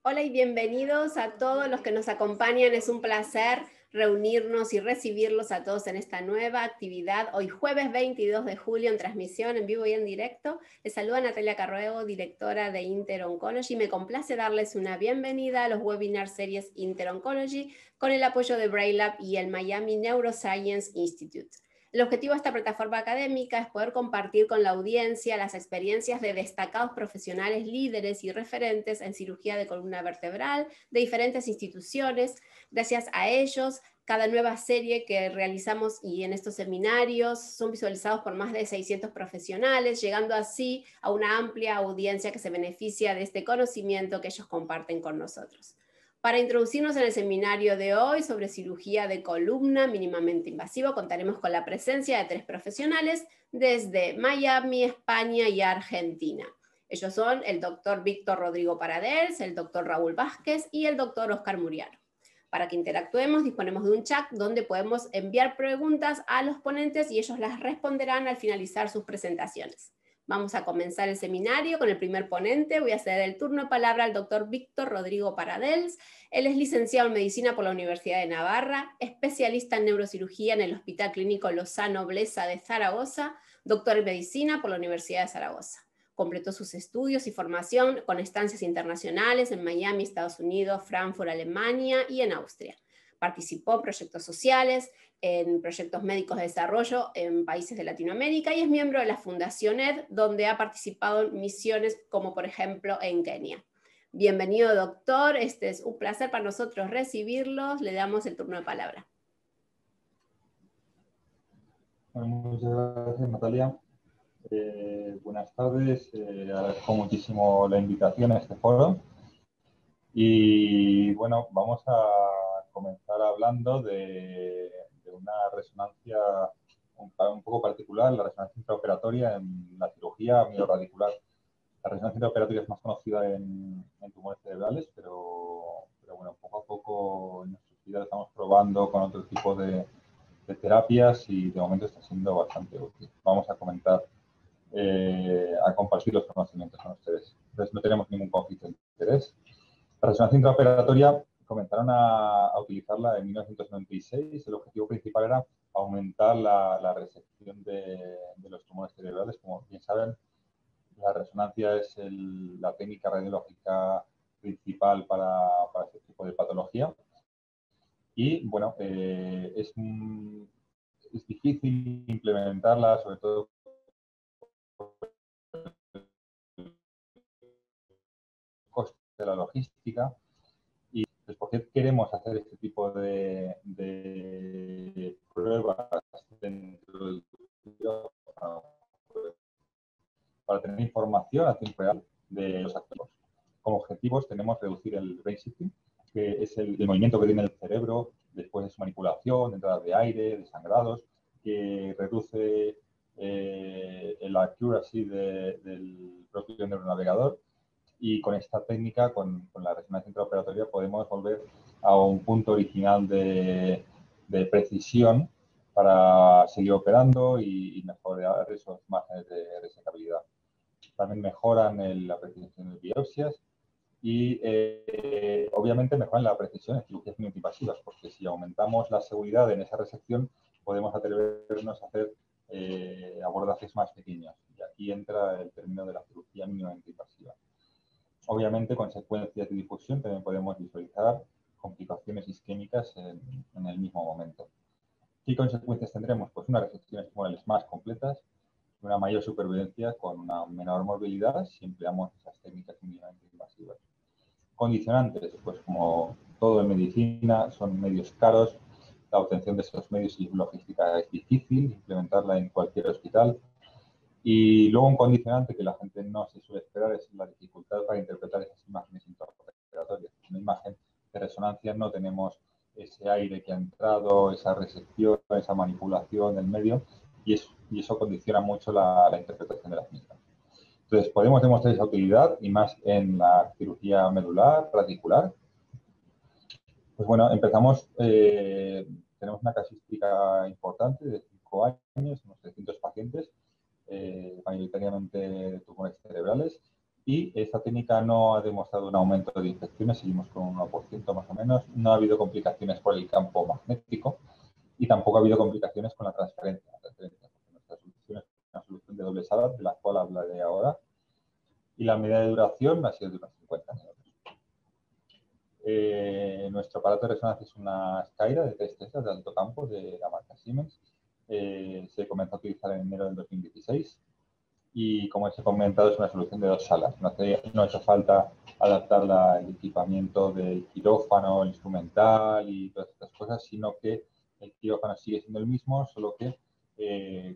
Hola y bienvenidos a todos los que nos acompañan. Es un placer reunirnos y recibirlos a todos en esta nueva actividad. Hoy jueves 22 de julio en transmisión en vivo y en directo. Les saluda Natalia Carruego, directora de Inter-Oncology. Me complace darles una bienvenida a los webinar series Inter-Oncology con el apoyo de Brainlab y el Miami Neuroscience Institute. El objetivo de esta plataforma académica es poder compartir con la audiencia las experiencias de destacados profesionales, líderes y referentes en cirugía de columna vertebral de diferentes instituciones. Gracias a ellos, cada nueva serie que realizamos y en estos seminarios son visualizados por más de 600 profesionales, llegando así a una amplia audiencia que se beneficia de este conocimiento que ellos comparten con nosotros. Para introducirnos en el seminario de hoy sobre cirugía de columna mínimamente invasivo, contaremos con la presencia de 3 profesionales desde Miami, España y Argentina. Ellos son el doctor Víctor Rodrigo Paradels, el doctor Raúl Vázquez y el doctor Oscar Muriano. Para que interactuemos, disponemos de un chat donde podemos enviar preguntas a los ponentes y ellos las responderán al finalizar sus presentaciones. Vamos a comenzar el seminario con el primer ponente. Voy a ceder el turno de palabra al doctor Víctor Rodrigo Paradels. Él es licenciado en Medicina por la Universidad de Navarra, especialista en neurocirugía en el Hospital Clínico Lozano Blesa de Zaragoza, doctor en Medicina por la Universidad de Zaragoza. Completó sus estudios y formación con estancias internacionales en Miami, Estados Unidos, Frankfurt, Alemania y en Austria. Participó en proyectos sociales, en proyectos médicos de desarrollo en países de Latinoamérica y es miembro de la Fundación ED, donde ha participado en misiones como por ejemplo en Kenia. Bienvenido, doctor. Es un placer para nosotros recibirlos. Le damos el turno de palabra. Bueno, muchas gracias, Natalia. Buenas tardes. Agradezco muchísimo la invitación a este foro. Y bueno, vamos a comenzar hablando de una resonancia un poco particular, la resonancia intraoperatoria en la cirugía miorradicular. La resonancia intraoperatoria es más conocida en tumores cerebrales, pero bueno, poco a poco en nuestros días estamos probando con otro tipo de terapias y de momento está siendo bastante útil. Vamos a comentar, a compartir los conocimientos con ustedes. Entonces no tenemos ningún conflicto de interés. La resonancia intraoperatoria comenzaron a utilizarla en 1996. El objetivo principal era aumentar la resección de los tumores cerebrales. Como bien saben, la resonancia es la técnica radiológica principal para este tipo de patología. Y bueno, es difícil implementarla, sobre todo el coste de la logística. Y pues, ¿por qué queremos hacer este tipo de pruebas dentro del quirófano? Para tener información a tiempo real de los activos. Como objetivos tenemos reducir el brain shifting, que es el movimiento que tiene el cerebro después de su manipulación, de entradas de aire, de sangrados, que reduce la accuracy del propio neuronavegador. Y con esta técnica, con la resonancia intraoperatoria, podemos volver a un punto original de precisión para seguir operando y mejorar esos márgenes de resecabilidad. También mejoran la precisión de biopsias y obviamente mejoran la precisión en cirugías mioinvasivas, porque si aumentamos la seguridad en esa resección, podemos atrevernos a hacer abordajes más pequeños. Y aquí entra el término de la cirugía mínimamente invasiva. Obviamente, con secuencias de difusión también podemos visualizar complicaciones isquémicas en el mismo momento. ¿Qué consecuencias tendremos? Pues unas resecciones tumorales más completas, una mayor supervivencia con una menor morbilidad si empleamos esas técnicas mínimamente invasivas. Condicionantes, pues como todo en medicina, son medios caros, la obtención de esos medios y logística es difícil, implementarla en cualquier hospital. Y luego un condicionante que la gente no se suele esperar es la dificultad para interpretar esas imágenes intraoperatorias. En una imagen de resonancia no tenemos ese aire que ha entrado, esa resección, esa manipulación del medio, y eso condiciona mucho la interpretación de las mismas. Entonces, podemos demostrar esa utilidad, y más en la cirugía medular, radicular. Pues bueno, empezamos, tenemos una casuística importante de 5 años, unos 300 pacientes, mayoritariamente de tumores cerebrales, y esta técnica no ha demostrado un aumento de infecciones, seguimos con un 1% más o menos, no ha habido complicaciones por el campo magnético y tampoco ha habido complicaciones con la transferencia. Nuestra solución es una solución de doble sala, de la cual hablaré ahora, y la medida de duración ha sido de unos 50 minutos. Nuestro aparato de resonancia es una Skyra de 3 teslas de alto campo de la marca Siemens. Se comenzó a utilizar en enero del 2016 y, como os he comentado, es una solución de 2 salas. No ha hecho falta adaptar el equipamiento del quirófano, el instrumental y todas estas cosas, sino que el quirófano sigue siendo el mismo, solo que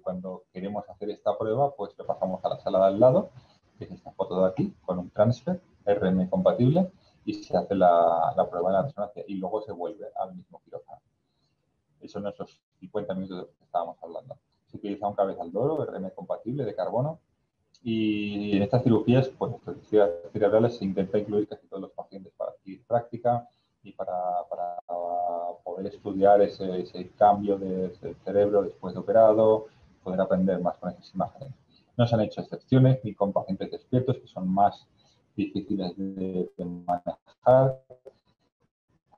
cuando queremos hacer esta prueba, pues lo pasamos a la sala de al lado, que es esta foto de aquí, con un transfer RM compatible, y se hace la prueba de la resonancia y luego se vuelve al mismo quirófano. Esos son esos 50 minutos de los que estábamos hablando. Se utiliza un cabezal de oro, RM compatible, de carbono, y en estas cirugías, pues, en estas cirugías cerebrales se intenta incluir casi todos los pacientes para adquirir práctica y para poder estudiar ese cambio del cerebro después de operado, poder aprender más con esas imágenes. No se han hecho excepciones ni con pacientes despiertos, que son más difíciles de manejar,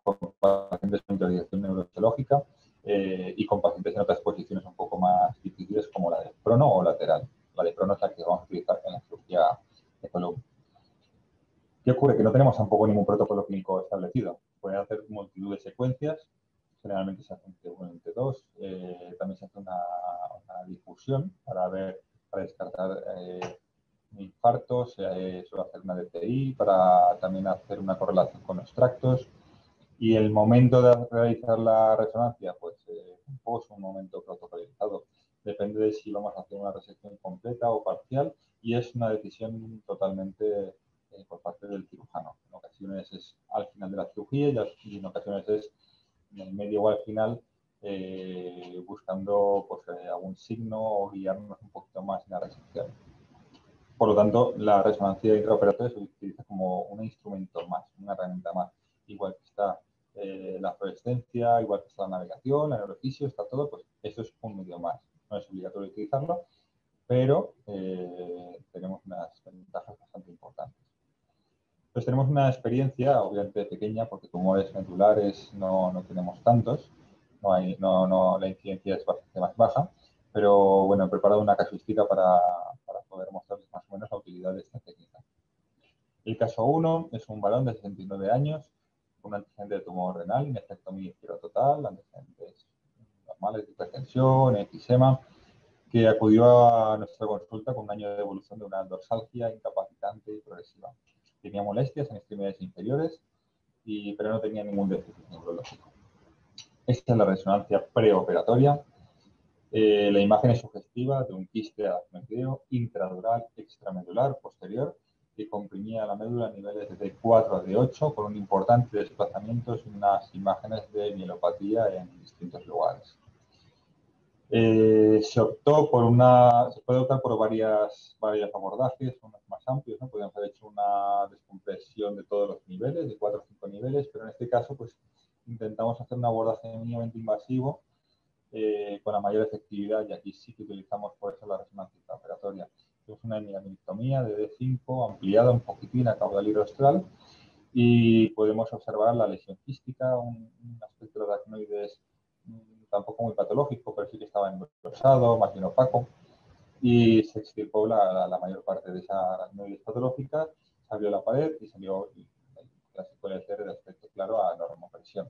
con pacientes con intervención neurológica y con pacientes en otras posiciones un poco más difíciles, como la de prono o lateral. La de prono es la que vamos a utilizar en la cirugía de columna. ¿Qué ocurre? Que no tenemos tampoco ningún protocolo clínico establecido. Pueden hacer multitud de secuencias, generalmente se hace entre 1 y entre 2. También se hace una difusión para descartar infartos, se suele hacer una DTI para también hacer una correlación con los tractos. Y el momento de realizar la resonancia, pues tampoco es un momento protocolizado. Depende de si vamos a hacer una resección completa o parcial, y es una decisión totalmente por parte del cirujano. En ocasiones es al final de la cirugía y en ocasiones es en el medio o al final, buscando pues, algún signo o guiarnos un poquito más en la resección. Por lo tanto, la resonancia intraoperatoria se utiliza como un instrumento más, una herramienta más. Igual que está la fluorescencia, igual que está la navegación, la neurofisio, está todo, pues eso es un medio más. No es obligatorio utilizarlo, pero tenemos unas ventajas bastante importantes. Pues tenemos una experiencia, obviamente pequeña, porque tumores medulares no tenemos tantos, la incidencia es bastante más baja, pero bueno, he preparado una casuística para poder mostrarles más o menos la utilidad de esta técnica. El caso 1 es un varón de 69 años con un antecedente de tumor renal, nefrectomía izquierda total, antecedentes normales de hipertensión, enfisema, que acudió a nuestra consulta con un año de evolución de una dorsalgia incapacitante y progresiva. Tenía molestias en extremidades inferiores, pero no tenía ningún déficit neurológico. Esta es la resonancia preoperatoria. La imagen es sugestiva de un quiste aracnoideo intradural extramedular posterior que comprimía la médula a niveles de D4 a D8 con un importante desplazamiento y unas imágenes de mielopatía en distintos lugares. Se puede optar por varios abordajes, unos más amplios, ¿no? Podríamos haber hecho una descompresión de todos los niveles, de 4 o 5 niveles, pero en este caso pues intentamos hacer un abordaje mínimamente invasivo con la mayor efectividad, y aquí sí que utilizamos por eso la resonancia intraoperatoria. Es una hemianectomía de D5 ampliada un poquitín a caudal y rostral, y podemos observar la lesión quística, un aspecto de aracnoides tampoco muy patológico, pero sí que estaba engrosado, más bien opaco, y se extirpó la mayor parte de esa aracnoides patológica, salió la pared y salió el clásico LCR de aspecto claro a normopresión.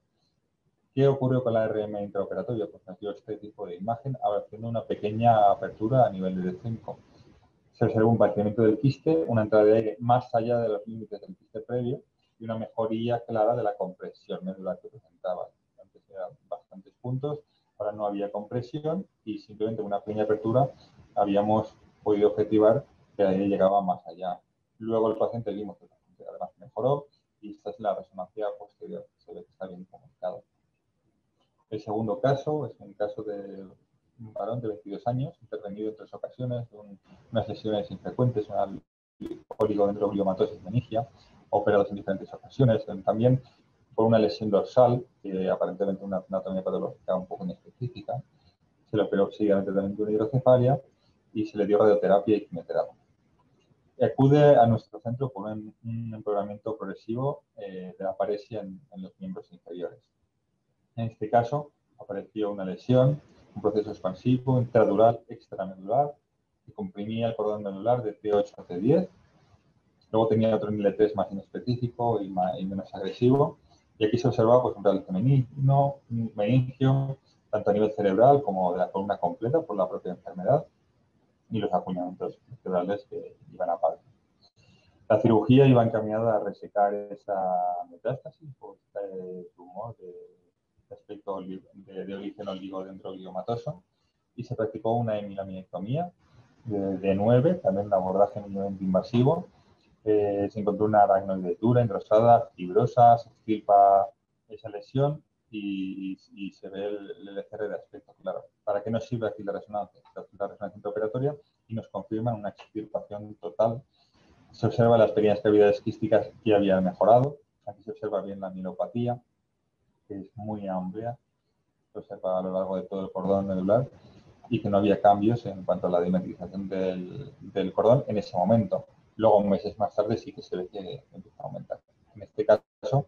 ¿Qué ocurrió con la RM intraoperatoria? Pues nos dio este tipo de imagen, haciendo una pequeña apertura a nivel de D5. Se observó un vaciamiento del quiste, una entrada de aire más allá de los límites del quiste previo y una mejoría clara de la compresión medular que presentaba. Antes eran bastantes puntos, ahora no había compresión y simplemente una pequeña apertura habíamos podido objetivar que ahí llegaba más allá. Luego el paciente vimos que el paciente además mejoró, y esta es la resonancia posterior. Se ve que está bien comunicado. El segundo caso es un caso de un varón de 22 años, intervenido en 3 ocasiones, unas lesiones infrecuentes, una oligodendrogliomatosis meningia, operados en diferentes ocasiones, también por una lesión dorsal, aparentemente una anatomía patológica un poco inespecífica. Se le operó seguidamente también de una hidrocefalia y se le dio radioterapia y quimioterapia. acude a nuestro centro por un empeoramiento progresivo de la paresia en los miembros inferiores. En este caso, apareció una lesión, un proceso expansivo intradural extramedular que comprimía el cordón medular de T8 a T10. Luego tenía otro en L3 más inespecífico y menos agresivo. Y aquí se observaba pues, un realce benigno, un meningio, tanto a nivel cerebral como de la columna completa por la propia enfermedad y los apuñalamientos cerebrales que iban aparte. La cirugía iba encaminada a resecar esa metástasis o este tumor de aspecto de origen oligodendrogliomatoso y se practicó una hemilaminectomía de 9, también un abordaje mínimamente invasivo. Se encontró una aracnoide dura, engrosada, fibrosa, se extirpa esa lesión y se ve el LCR de aspecto claro. ¿Para qué nos sirve aquí la resonancia? La resonancia intraoperatoria y nos confirman una extirpación total. Se observa las pequeñas cavidades quísticas que habían mejorado. Aquí se observa bien la mielopatía, que es muy amplia. Se observa a lo largo de todo el cordón medular y que no había cambios en cuanto a la dimetrización del cordón en ese momento. Luego, meses más tarde, sí que se ve que empieza a aumentar. En este caso,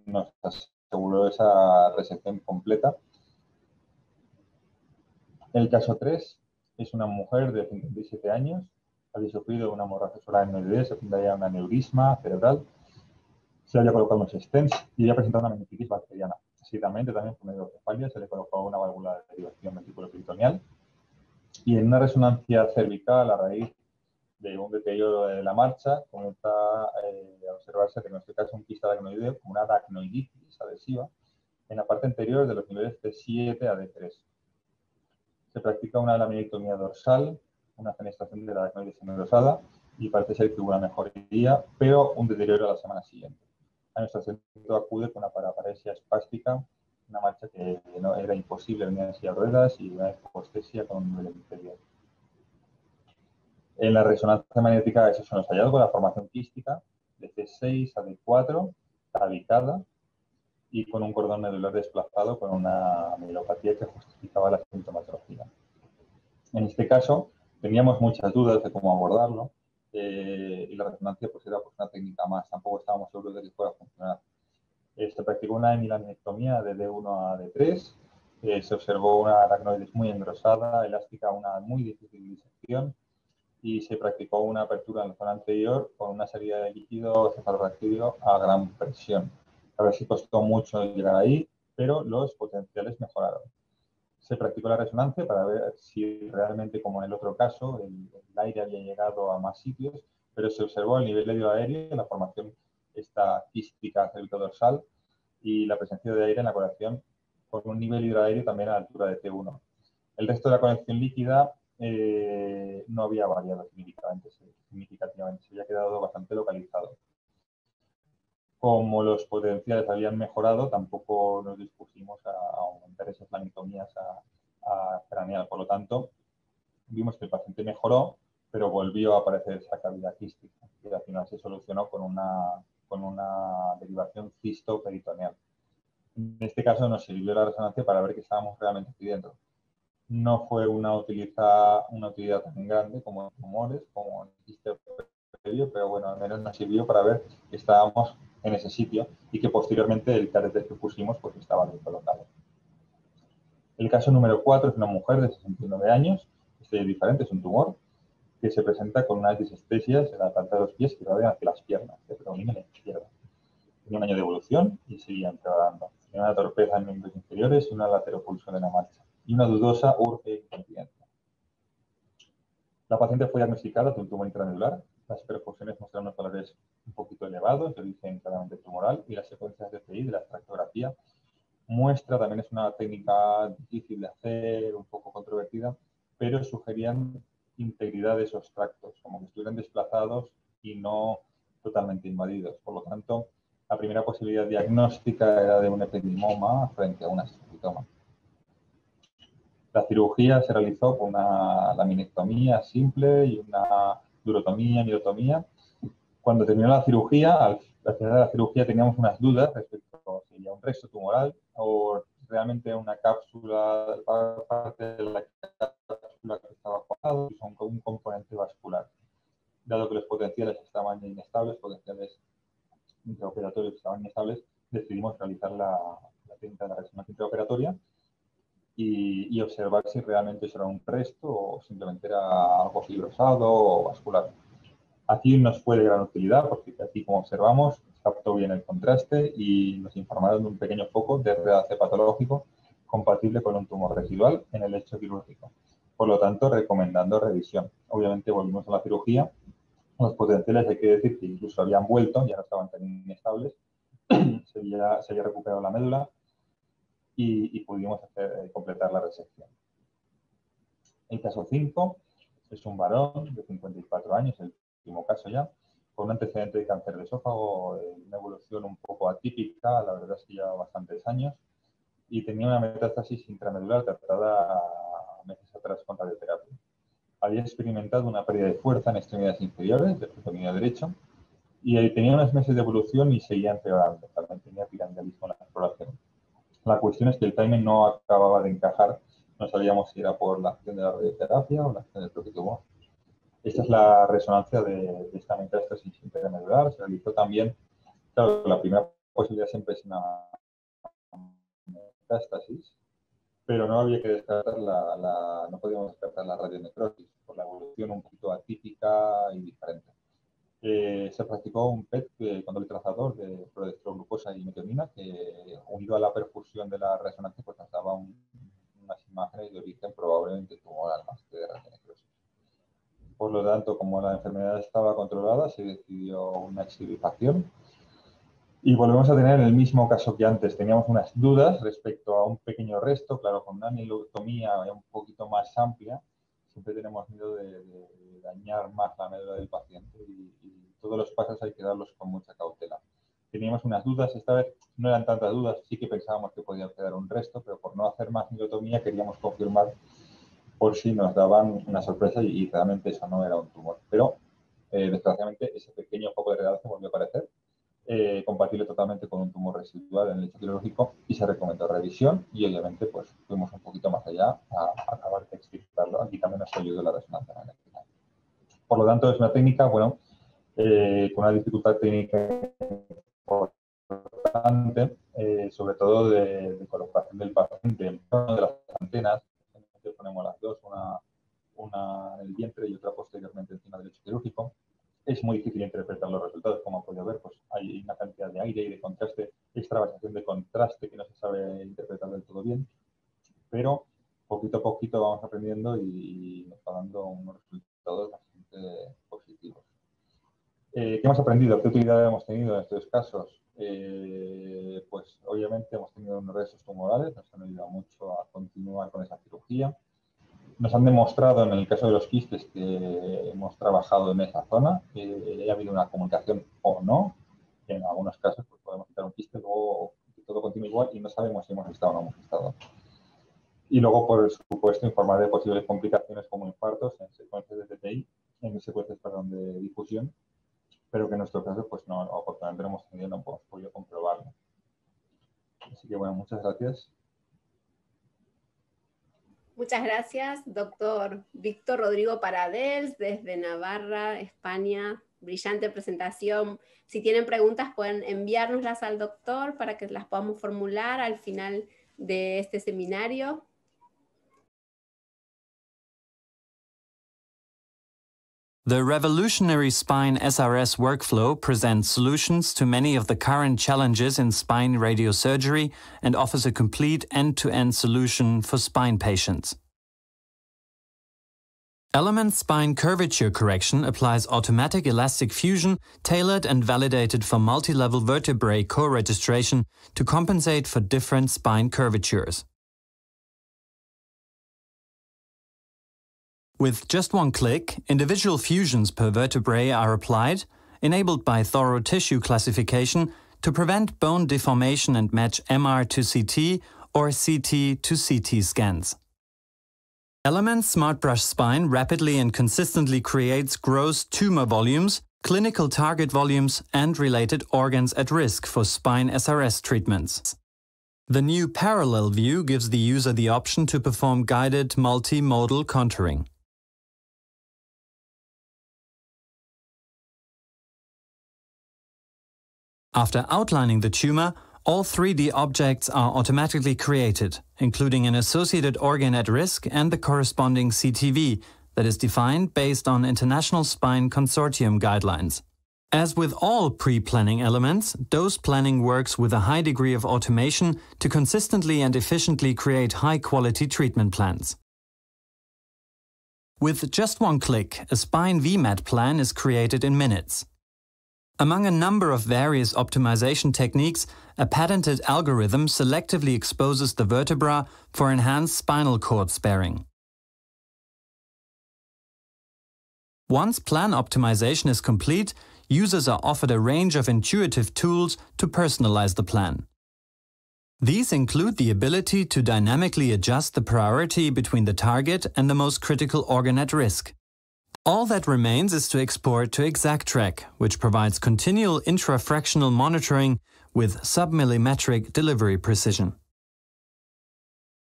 nos aseguró esa resección completa. El caso 3 es una mujer de 57 años, había sufrido una hemorragia solar en el secundaria a un aneurisma cerebral, se había colocado unos stents y había presentado una meningitis bacteriana. Seguidamente, también por hidrocefalia, se le colocó una válvula de derivación ventriculoperitoneal y en una resonancia cervical a raíz de un deterioro de la marcha comienza a observarse que en este caso un quiste aracnoideo como una aracnoiditis adhesiva en la parte anterior de los niveles T7 a D3. Se practica una laminectomía dorsal, una fenestración de la aracnoides engrosada y parece ser que hubo una mejoría, pero un deterioro a la semana siguiente. A nuestro centro acude con una paraparesia espástica, una marcha que no era imposible, venía en silla de ruedas y una hipostesia con un nivel inferior. En la resonancia magnética, esos son los hallazgos, la formación quística de C6 a D4, tabicada y con un cordón medular desplazado con una mielopatía que justificaba la sintomatología. En este caso, teníamos muchas dudas de cómo abordarlo y la resonancia pues, era pues, una técnica más, tampoco estábamos seguros de que fuera a funcionar. Se practicó una hemilaminectomía de D1 a D3, se observó una aracnoides muy engrosada, elástica, una muy difícil disección y se practicó una apertura en la zona anterior con una salida de líquido cefalorraquídeo a gran presión. A ver si costó mucho llegar ahí, pero los potenciales mejoraron. Se practicó la resonancia para ver si realmente, como en el otro caso, el aire había llegado a más sitios, pero se observó el nivel medio aéreo, la formación esta quística cervicodorsal y la presencia de aire en la conexión con un nivel hidroaéreo también a la altura de T1. El resto de la conexión líquida no había variado significativamente, se había quedado bastante localizado. Como los potenciales habían mejorado, tampoco nos dispusimos a aumentar esas laminectomías a craneal. Por lo tanto, vimos que el paciente mejoró, pero volvió a aparecer esa cavidad quística, que al final se solucionó con una derivación cisto-peritoneal. En este caso nos sirvió la resonancia para ver que estábamos realmente aquí dentro. No fue una utilidad tan grande como en tumores, como en quiste previo, pero bueno, al menos nos sirvió para ver que estábamos en ese sitio y que posteriormente el catéter que pusimos pues estaba bien colocado. El caso número 4 es una mujer de 69 años, este es diferente, es un tumor, que se presenta con unas disestesias en la planta de los pies que irradian hacia las piernas, que predomina en la izquierda. Tenía un año de evolución y seguía empeorando. Tenía una torpeza en miembros inferiores y una lateropulsión en la marcha. Y una dudosa urge-incontinencia. La paciente fue diagnosticada de un tumor intramedular. Las perfusiones mostraron unos valores un poquito elevados, de origen claramente tumoral, y las secuencias de PI de la extractografía muestra, también es una técnica difícil de hacer, un poco controvertida, pero sugerían integridad de esos tractos, como que estuvieran desplazados y no totalmente invadidos. Por lo tanto, la primera posibilidad diagnóstica era de un ependimoma frente a un astrocytoma. La cirugía se realizó con una laminectomía simple y una durotomía, myotomía. Cuando terminó la cirugía, al final de la cirugía teníamos unas dudas respecto a si había un resto tumoral o realmente una cápsula, parte de la cápsula que estaba cuajada, un componente vascular. dado que los potenciales estaban inestables, potenciales intraoperatorios estaban inestables, decidimos realizar la técnica de la resonancia intraoperatoria y observar si realmente eso era un resto o simplemente era algo fibrosado o vascular. Aquí nos fue de gran utilidad porque aquí, como observamos, captó bien el contraste y nos informaron de un pequeño foco de RAC patológico compatible con un tumor residual en el lecho quirúrgico. Por lo tanto, recomendando revisión. Obviamente, volvimos a la cirugía. Los potenciales, hay que decir que incluso habían vuelto, ya no estaban tan inestables. se había recuperado la médula y pudimos completar la resección. El caso 5 es un varón de 54 años, el último caso ya, con un antecedente de cáncer de esófago, una evolución un poco atípica, la verdad es que lleva bastantes años, y tenía una metástasis intramedular tratada meses atrás con radioterapia. Había experimentado una pérdida de fuerza en extremidades inferiores, del abdomen derecho, y tenía unos meses de evolución y seguía empeorando. También tenía piramidalismo en la exploración. La cuestión es que el timing no acababa de encajar. No sabíamos si era por la acción de la radioterapia o la acción del propio tumor. Esta es la resonancia de esta metástasis intramedular. Se realizó también, claro, la primera posibilidad siempre es una metástasis, pero no había que descartar no podíamos descartar la radionecrosis por la evolución un poquito atípica y diferente. Se practicó un PET con doble trazador de prodestroglucosa y metionina que, unido a la perfusión de la resonancia, pues nos daba unas imágenes de origen probablemente tumoral más que de radionecrosis. Por lo tanto, como la enfermedad estaba controlada, se decidió una extirpación. Y volvemos a tener el mismo caso que antes. Teníamos unas dudas respecto a un pequeño resto, claro, con una anilotomía un poquito más amplia, siempre tenemos miedo de dañar más la médula del paciente y todos los pasos hay que darlos con mucha cautela. Teníamos unas dudas, esta vez no eran tantas dudas, sí que pensábamos que podía quedar un resto, pero por no hacer más anilotomía queríamos confirmar por si nos daban una sorpresa y realmente eso no era un tumor. Pero desgraciadamente ese pequeño foco de realce volvió a aparecer. Compatible totalmente con un tumor residual en el lecho quirúrgico y se recomendó revisión y obviamente pues fuimos un poquito más allá a acabar de extirparlo. Aquí también nos ayudó la resonancia magnética. Por lo tanto, es una técnica, bueno, con una dificultad técnica importante, sobre todo de colocación del paciente en de las antenas. Ponemos las dos, una en el vientre y otra posteriormente encima del lecho quirúrgico. Es muy difícil interpretar los resultados, como han podido ver, pues hay una cantidad de aire y de contraste, extravasación de contraste que no se sabe interpretar del todo bien, pero poquito a poquito vamos aprendiendo y nos va dando unos resultados bastante positivos. ¿Qué hemos aprendido? ¿Qué utilidad hemos tenido en estos casos? Pues obviamente hemos tenido unos restos tumorales, nos han ayudado mucho a continuar con esa cirugía. Nos han demostrado, en el caso de los quistes, que hemos trabajado en esa zona, que ha habido una comunicación o no. En algunos casos pues, podemos quitar un quiste, luego todo continúa igual y no sabemos si hemos estado o no hemos estado. Y luego, por supuesto, informar de posibles complicaciones como infartos en secuencias de TTI, en secuencias, perdón, de difusión, pero que en nuestro caso, pues no, oportunamente no hemos tenido, no hemos podido comprobarlo. Así que, bueno, muchas gracias. Muchas gracias, doctor Víctor Rodrigo Paradels, desde Navarra, España. Brillante presentación. Si tienen preguntas, pueden enviárnoslas al doctor para que las podamos formular al final de este seminario. The revolutionary Spine SRS workflow presents solutions to many of the current challenges in spine radiosurgery and offers a complete end-to-end solution for spine patients. Element Spine Curvature Correction applies automatic elastic fusion tailored and validated for multi-level vertebrae co-registration to compensate for different spine curvatures. With just one click, individual fusions per vertebrae are applied, enabled by thorough tissue classification to prevent bone deformation and match MR to CT or CT to CT scans. Element SmartBrush Spine rapidly and consistently creates gross tumor volumes, clinical target volumes, and related organs at risk for spine SRS treatments. The new parallel view gives the user the option to perform guided multimodal contouring. After outlining the tumor, all 3D objects are automatically created, including an associated organ at risk and the corresponding CTV that is defined based on International Spine Consortium guidelines. As with all pre-planning elements, dose planning works with a high degree of automation to consistently and efficiently create high-quality treatment plans. With just one click, a spine VMAT plan is created in minutes. Among a number of various optimization techniques, a patented algorithm selectively exposes the vertebra for enhanced spinal cord sparing. Once plan optimization is complete, users are offered a range of intuitive tools to personalize the plan. These include the ability to dynamically adjust the priority between the target and the most critical organ at risk. All that remains is to export to ExactTrack, which provides continual intrafractional monitoring with submillimetric delivery precision.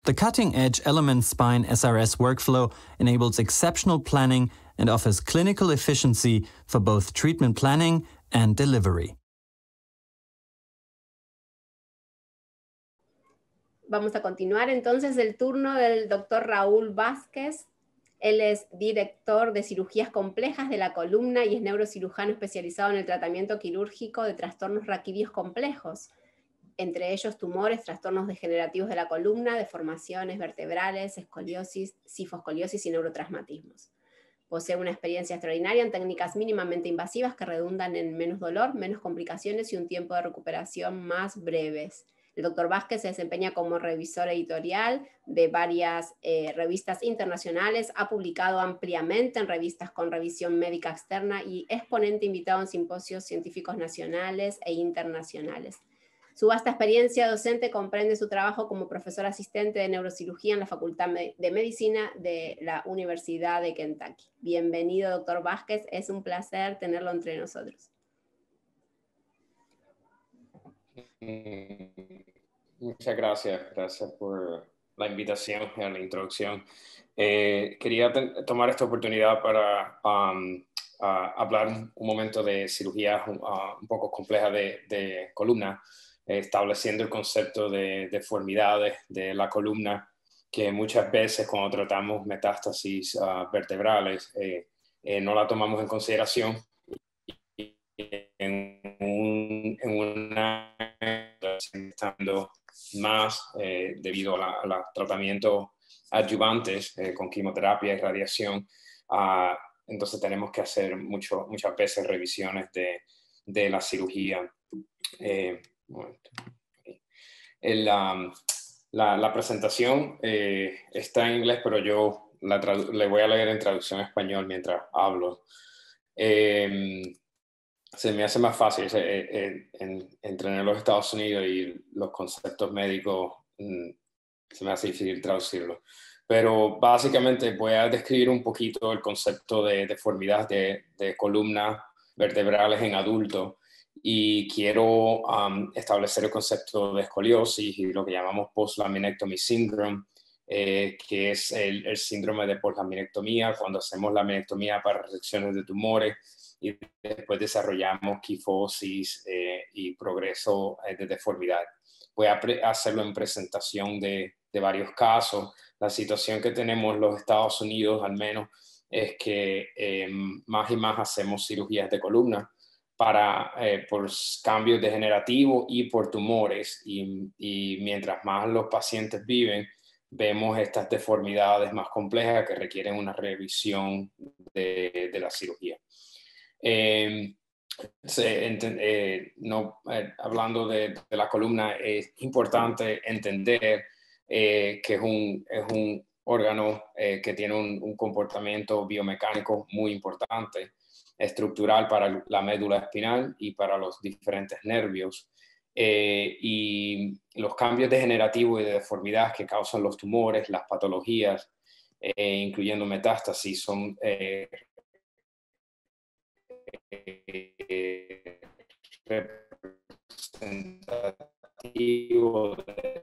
The cutting-edge Element Spine SRS workflow enables exceptional planning and offers clinical efficiency for both treatment planning and delivery. Vamos a continuar entonces el turno del doctor Raúl Vázquez. Él es director de cirugías complejas de la columna y es neurocirujano especializado en el tratamiento quirúrgico de trastornos raquídeos complejos, entre ellos tumores, trastornos degenerativos de la columna, deformaciones vertebrales, escoliosis, cifoscoliosis y neurotraumatismos. Posee una experiencia extraordinaria en técnicas mínimamente invasivas que redundan en menos dolor, menos complicaciones y un tiempo de recuperación más breves. El doctor Vázquez se desempeña como revisor editorial de varias revistas internacionales, ha publicado ampliamente en revistas con revisión médica externa y es ponente invitado en simposios científicos nacionales e internacionales. Su vasta experiencia docente comprende su trabajo como profesor asistente de neurocirugía en la Facultad de Medicina de la Universidad de Kentucky. Bienvenido, doctor Vázquez, es un placer tenerlo entre nosotros. Muchas gracias por la invitación y la introducción. Quería tomar esta oportunidad para hablar un momento de cirugía un poco compleja de columna, estableciendo el concepto de deformidades de la columna, que muchas veces cuando tratamos metástasis vertebrales no la tomamos en consideración. En una estando más debido a los tratamientos adyuvantes con quimioterapia y radiación, entonces tenemos que hacer muchas veces revisiones de la cirugía. La presentación está en inglés, pero yo le voy a leer en traducción en español mientras hablo. Se me hace más fácil entre los Estados Unidos y los conceptos médicos, se me hace difícil traducirlo. Pero básicamente voy a describir un poquito el concepto de deformidad de columnas vertebrales en adultos y quiero establecer el concepto de escoliosis y lo que llamamos post-laminectomy syndrome, que es el síndrome de post-laminectomía, cuando hacemos laminectomía para resecciones de tumores y después desarrollamos quifosis y progreso de deformidad. Voy a hacerlo en presentación de varios casos. La situación que tenemos en los Estados Unidos, al menos, es que más y más hacemos cirugías de columna por cambios degenerativos y por tumores. Y mientras más los pacientes viven, vemos estas deformidades más complejas que requieren una revisión de la cirugía. Hablando de la columna, es importante entender que es un órgano que tiene un comportamiento biomecánico muy importante, estructural para la médula espinal y para los diferentes nervios. Y los cambios degenerativos y de deformidad que causan los tumores, las patologías, incluyendo metástasis, son representativo de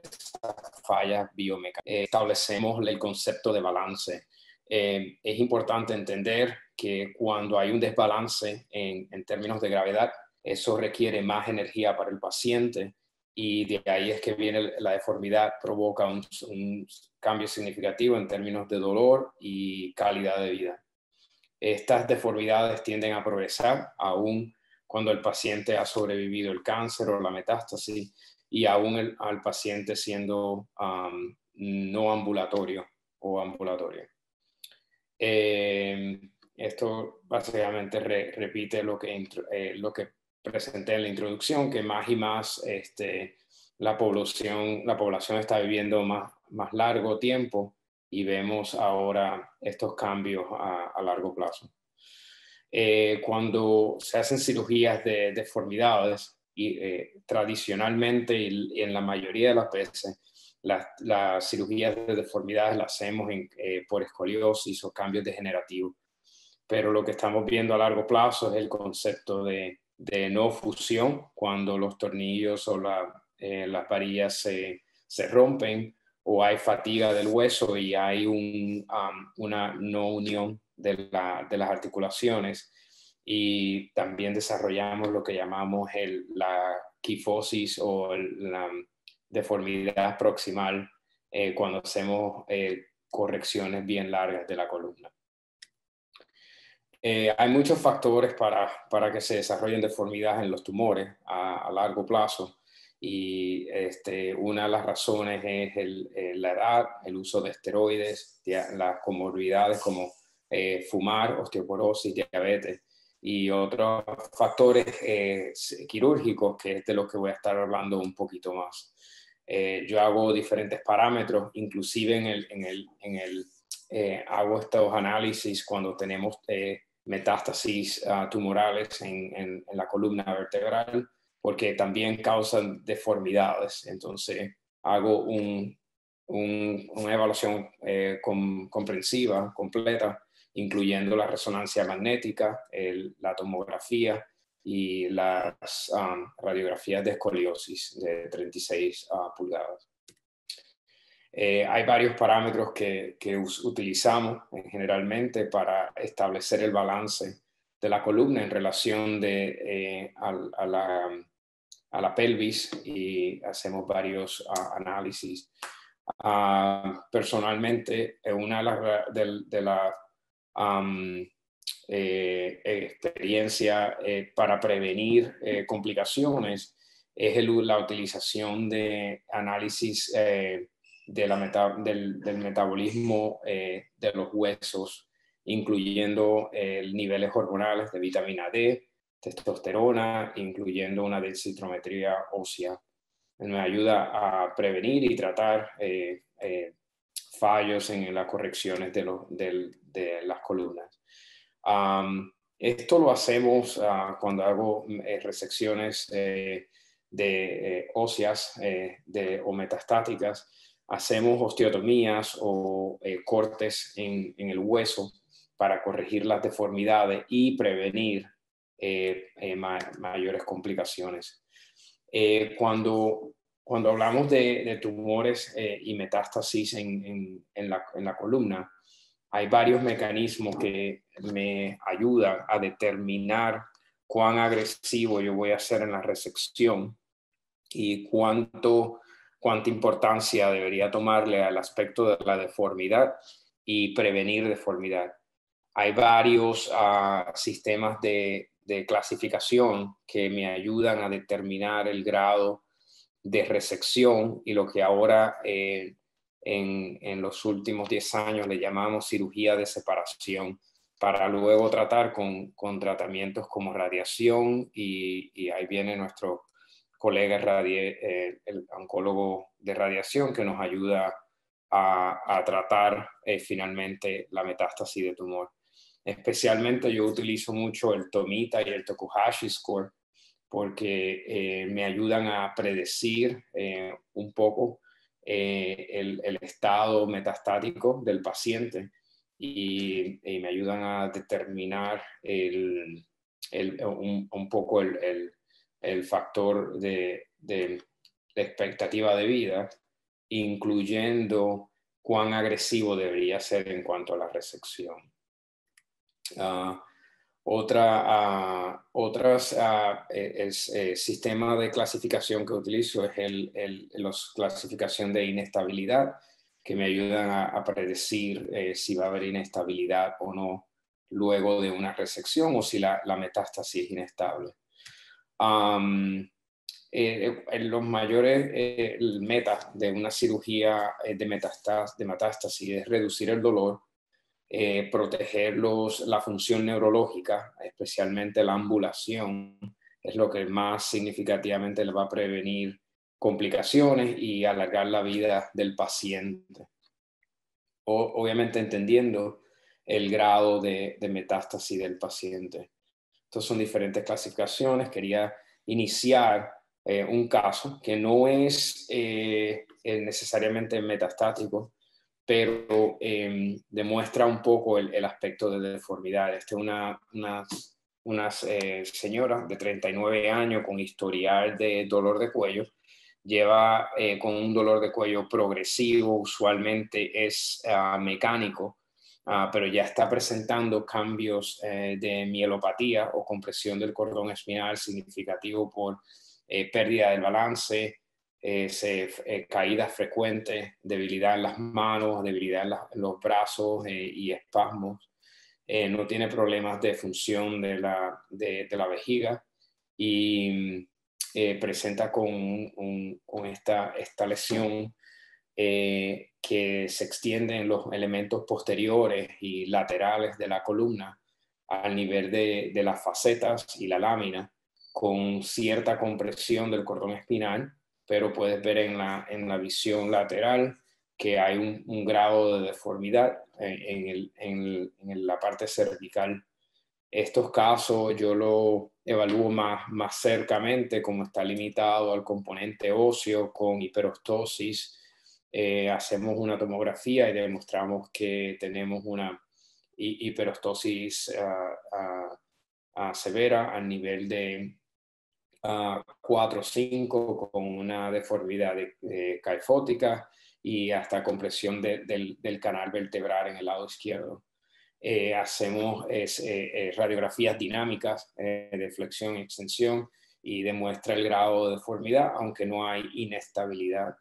fallas biomecánicas. Establecemos el concepto de balance. Es importante entender que cuando hay un desbalance en términos de gravedad, eso requiere más energía para el paciente y de ahí es que viene la deformidad, provoca un cambio significativo en términos de dolor y calidad de vida. Estas deformidades tienden a progresar aún cuando el paciente ha sobrevivido el cáncer o la metástasis y aún al paciente siendo no ambulatorio o ambulatorio. Esto básicamente repite lo que presenté en la introducción, que más y más la población está viviendo más largo tiempo y vemos ahora estos cambios a largo plazo. Cuando se hacen cirugías de deformidades, tradicionalmente y en la mayoría de las veces, las cirugías de deformidades las hacemos por escoliosis o cambios degenerativos. Pero lo que estamos viendo a largo plazo es el concepto de no fusión, cuando los tornillos o las varillas se rompen o hay fatiga del hueso y hay una no unión de las articulaciones. Y también desarrollamos lo que llamamos la quifosis o la deformidad proximal cuando hacemos correcciones bien largas de la columna. Hay muchos factores para que se desarrollen deformidades en los tumores a largo plazo y una de las razones es la edad, el uso de esteroides, las comorbidades como fumar, osteoporosis, diabetes y otros factores quirúrgicos, que es de los que voy a estar hablando un poquito más. Yo hago diferentes parámetros, inclusive hago estos análisis cuando tenemos metástasis tumorales en la columna vertebral, porque también causan deformidades. Entonces hago una evaluación comprensiva, completa, incluyendo la resonancia magnética, la tomografía y las radiografías de escoliosis de 36 pulgadas. Hay varios parámetros que utilizamos generalmente para establecer el balance de la columna en relación a la pelvis y hacemos varios análisis. Personalmente, una de las experiencias para prevenir complicaciones es la utilización de análisis del metabolismo de los huesos, incluyendo niveles hormonales de vitamina D, testosterona, incluyendo una densitometría ósea. Me ayuda a prevenir y tratar fallos en las correcciones de las columnas. Esto lo hacemos cuando hago resecciones óseas o metastáticas. Hacemos osteotomías o cortes en el hueso para corregir las deformidades y prevenir mayores complicaciones. Cuando hablamos de tumores y metástasis en la columna, hay varios mecanismos que me ayudan a determinar cuán agresivo yo voy a hacer en la resección y cuánta importancia debería tomarle al aspecto de la deformidad y prevenir deformidad. Hay varios sistemas de clasificación que me ayudan a determinar el grado de resección y lo que ahora en los últimos 10 años le llamamos cirugía de separación, para luego tratar con tratamientos como radiación y ahí viene nuestro colega el oncólogo de radiación que nos ayuda a tratar finalmente la metástasis de tumor. Especialmente yo utilizo mucho el Tomita y el Tokuhashi Score porque me ayudan a predecir un poco el estado metastático del paciente y me ayudan a determinar un poco el factor de expectativa de vida, incluyendo cuán agresivo debería ser en cuanto a la resección. El sistema de clasificación que utilizo es la clasificación de inestabilidad, que me ayudan a predecir si va a haber inestabilidad o no luego de una resección o si la metástasis es inestable. Los mayores metas de una cirugía de metástasis es reducir el dolor, proteger la función neurológica, especialmente la ambulación, es lo que más significativamente le va a prevenir complicaciones y alargar la vida del paciente. Obviamente entendiendo el grado de metástasis del paciente. Entonces son diferentes clasificaciones. Quería iniciar un caso que no es necesariamente metastático, pero demuestra un poco el aspecto de deformidad. Esta es una señora de 39 años con historial de dolor de cuello. Lleva con un dolor de cuello progresivo, usualmente es mecánico, pero ya está presentando cambios de mielopatía o compresión del cordón espinal significativo por pérdida del balance, caídas frecuentes, debilidad en las manos, debilidad en los brazos y espasmos. No tiene problemas de función de la vejiga y presenta con esta lesión que se extiende en los elementos posteriores y laterales de la columna al nivel de las facetas y la lámina, con cierta compresión del cordón espinal, pero puedes ver en la visión lateral que hay un grado de deformidad en la parte cervical. Estos casos yo lo evalúo más cercamente, como está limitado al componente óseo con hiperostosis. Hacemos una tomografía y demostramos que tenemos una hiperostosis severa al nivel de 4 o 5, con una deformidad caifótica y hasta compresión del canal vertebral en el lado izquierdo. Hacemos radiografías dinámicas de flexión y extensión y demuestra el grado de deformidad, aunque no hay inestabilidad.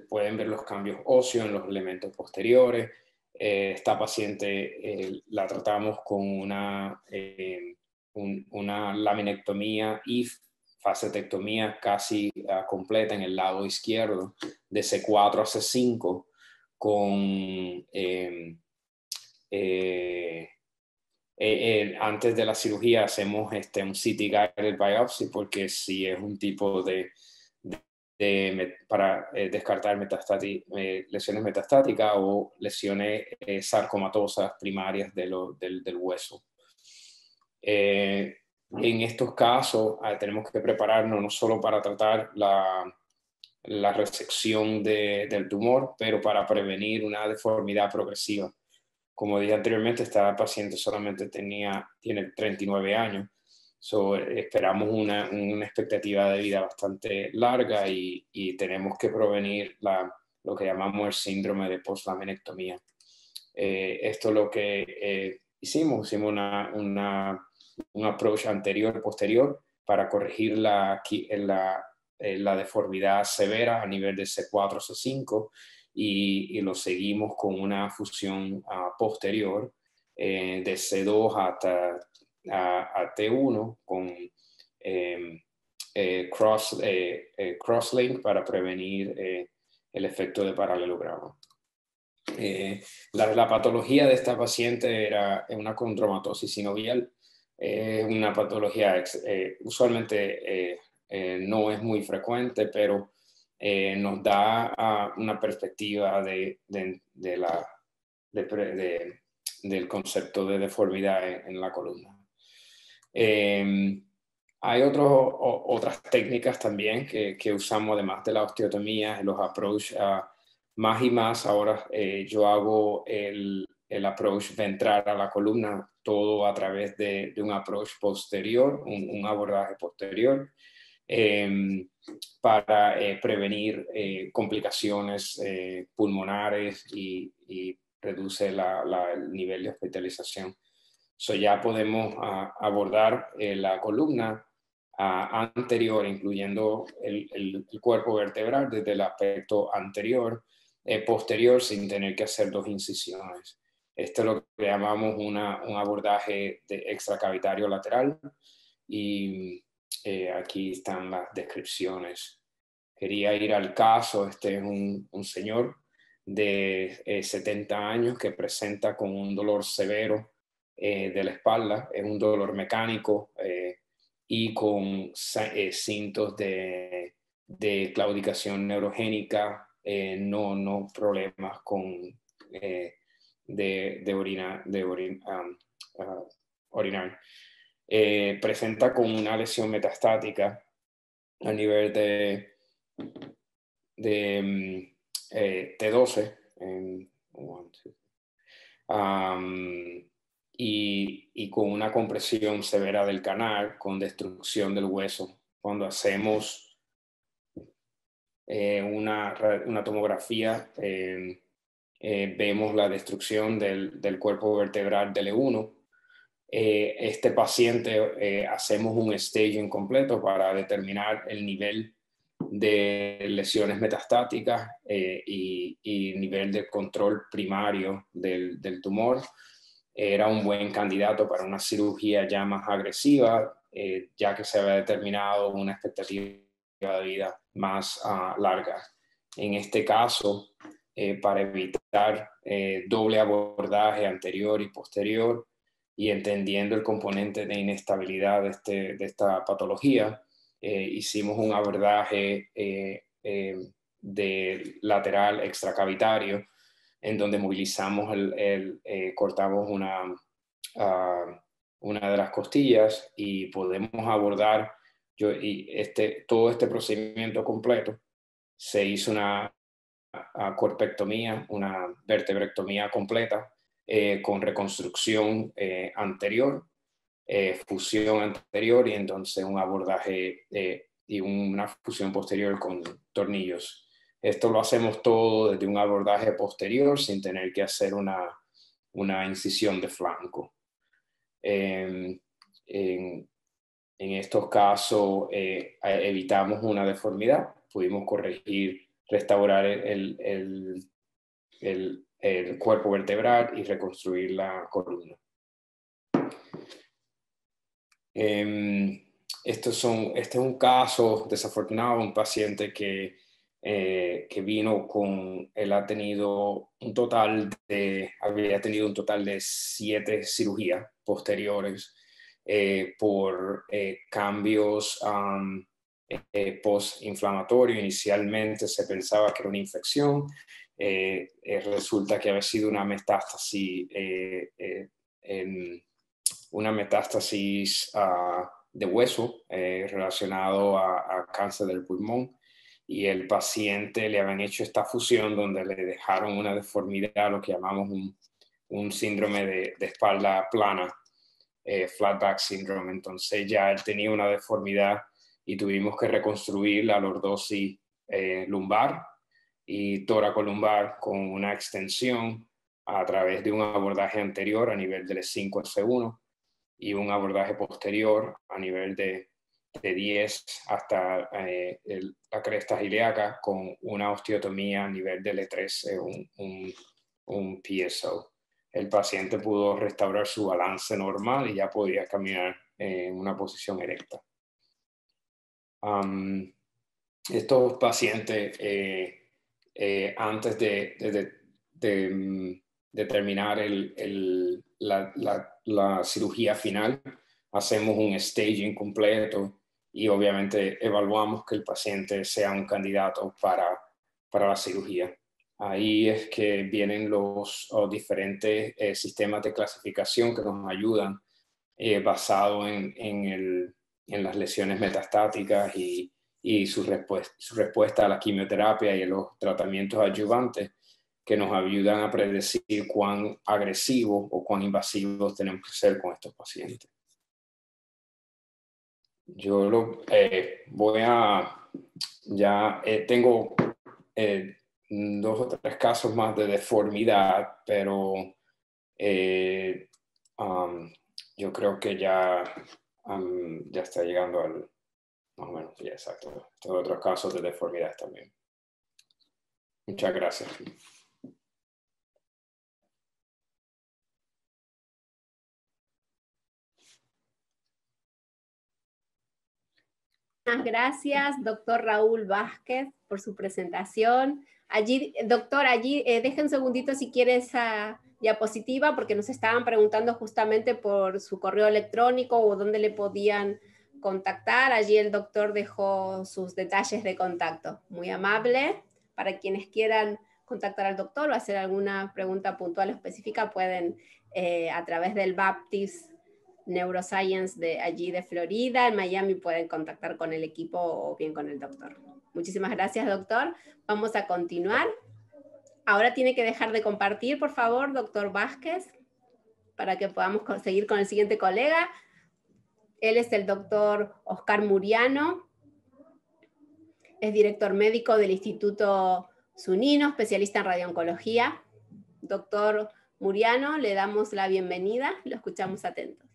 Pueden ver los cambios óseos en los elementos posteriores. Esta paciente la tratamos con una laminectomía y facetectomía casi completa en el lado izquierdo, de C4 a C5, con antes de la cirugía hacemos un CT-guided biopsy, porque si es un tipo para descartar lesiones metastáticas o lesiones sarcomatosas primarias del hueso. En estos casos tenemos que prepararnos no solo para tratar la resección del tumor, pero para prevenir una deformidad progresiva. Como dije anteriormente, esta paciente solamente tiene 39 años. Esperamos una expectativa de vida bastante larga y tenemos que prevenir lo que llamamos el síndrome de poslaminectomía. Esto es lo que hicimos un approach anterior-posterior para corregir la deformidad severa a nivel de C4, C5 y lo seguimos con una fusión posterior de C2 hasta a T1 con crosslink para prevenir el efecto de paralelogramo. La patología de esta paciente era una condromatosis sinovial. Una patología usualmente no es muy frecuente, pero nos da una perspectiva del concepto de deformidad en la columna. Hay otras técnicas también que usamos además de la osteotomía, los approach más y más. Ahora yo hago el approach ventral a la columna, todo a través de un approach posterior, un abordaje posterior, para prevenir complicaciones pulmonares y reduce el nivel de hospitalización. Ya podemos abordar la columna anterior, incluyendo el cuerpo vertebral desde el aspecto anterior, posterior, sin tener que hacer 2 incisiones. Esto es lo que llamamos un abordaje extracavitario lateral, y aquí están las descripciones. Quería ir al caso. Este es un señor de 70 años que presenta con un dolor severo de la espalda. Es un dolor mecánico y con síntomas de claudicación neurogénica, no problemas con orinar. Presenta con una lesión metastática a nivel de T12 y con una compresión severa del canal, con destrucción del hueso. Cuando hacemos una tomografía, vemos la destrucción del cuerpo vertebral del E1. Este paciente hacemos un staging completo para determinar el nivel de lesiones metastáticas y nivel de control primario del tumor. Era un buen candidato para una cirugía ya más agresiva, ya que se había determinado una expectativa de vida más larga. En este caso, para evitar doble abordaje anterior y posterior, y entendiendo el componente de inestabilidad de esta patología, hicimos un abordaje de lateral extracavitario, en donde movilizamos cortamos una de las costillas y podemos abordar. Todo este procedimiento completo se hizo una corpectomía, una vertebrectomía completa, con reconstrucción anterior, fusión anterior, y entonces un abordaje y una fusión posterior con tornillos. Esto lo hacemos todo desde un abordaje posterior sin tener que hacer una incisión de flanco. En estos casos evitamos una deformidad, pudimos corregir, restaurar el cuerpo vertebral y reconstruir la columna. Este es un caso desafortunado, un paciente que vino había tenido un total de 7 cirugías posteriores por cambios postinflamatorios. Inicialmente se pensaba que era una infección, resulta que había sido una metástasis de hueso relacionado a cáncer del pulmón, y el paciente le habían hecho esta fusión donde le dejaron una deformidad, lo que llamamos un síndrome de espalda plana, flat back syndrome. Entonces ya él tenía una deformidad y tuvimos que reconstruir la lordosis lumbar y toracolumbar con una extensión a través de un abordaje anterior a nivel del E5-S1 y un abordaje posterior a nivel de 10 hasta la cresta ilíaca, con una osteotomía a nivel del E3, un PSO. El paciente pudo restaurar su balance normal y ya podía caminar en una posición erecta. Estos pacientes, antes de terminar la cirugía final, hacemos un staging completo y obviamente evaluamos que el paciente sea un candidato para la cirugía. Ahí es que vienen los diferentes sistemas de clasificación que nos ayudan, basado en las lesiones metastáticas y su respuesta a la quimioterapia y a los tratamientos adyuvantes, que nos ayudan a predecir cuán agresivos o cuán invasivos tenemos que ser con estos pacientes. Yo tengo 2 o 3 casos más de deformidad, pero yo creo que ya está llegando al, más o menos, sí, exacto. Tengo otros casos de deformidad también. Muchas gracias. Muchas gracias, doctor Raúl Vázquez, por su presentación. Allí, doctor, deje un segundito si quiere esa diapositiva, porque nos estaban preguntando justamente por su correo electrónico o dónde le podían contactar. Allí el doctor dejó sus detalles de contacto. Muy amable. Para quienes quieran contactar al doctor o hacer alguna pregunta puntual o específica, pueden a través del Baptist Neuroscience de allí de Florida. En Miami pueden contactar con el equipo o bien con el doctor. Muchísimas gracias, doctor. Vamos a continuar. Ahora tiene que dejar de compartir, por favor, doctor Vázquez, para que podamos seguir con el siguiente colega. Él es el doctor Oscar Muriano. Es director médico del Instituto Zunino, especialista en radiooncología. Doctor Muriano, le damos la bienvenida. Lo escuchamos atentos.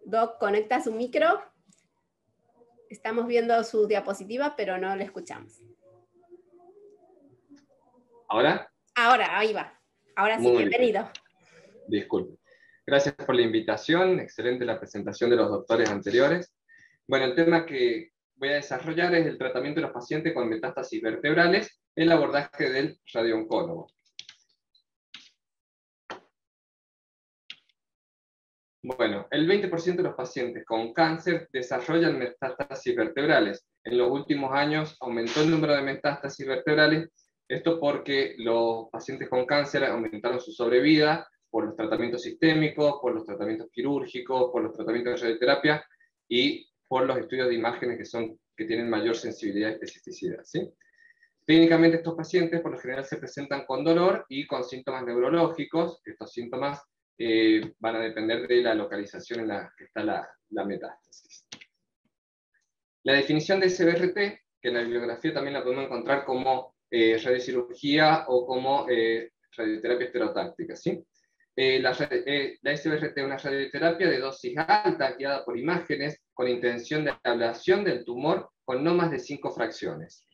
Doc, conecta su micro. Estamos viendo su diapositiva, pero no le escuchamos. ¿Ahora? Ahora, ahí va. Ahora sí, Muy bienvenido. Bien. Disculpe. Gracias por la invitación. Excelente la presentación de los doctores anteriores. Bueno, el tema que voy a desarrollar es el tratamiento de los pacientes con metástasis vertebrales, el abordaje del radiooncólogo. Bueno, el 20% de los pacientes con cáncer desarrollan metástasis vertebrales. En los últimos años aumentó el número de metástasis vertebrales, esto porque los pacientes con cáncer aumentaron su sobrevida por los tratamientos sistémicos, por los tratamientos quirúrgicos, por los tratamientos de radioterapia y por los estudios de imágenes que tienen mayor sensibilidad y especificidad, ¿sí? Clínicamente estos pacientes por lo general se presentan con dolor y con síntomas neurológicos. Estos síntomas van a depender de la localización en la que está la metástasis. La definición de SBRT, que en la bibliografía también la podemos encontrar como radiocirugía o como radioterapia estereotáctica, ¿sí? La SBRT es una radioterapia de dosis alta guiada por imágenes con intención de ablación del tumor con no más de 5 fracciones.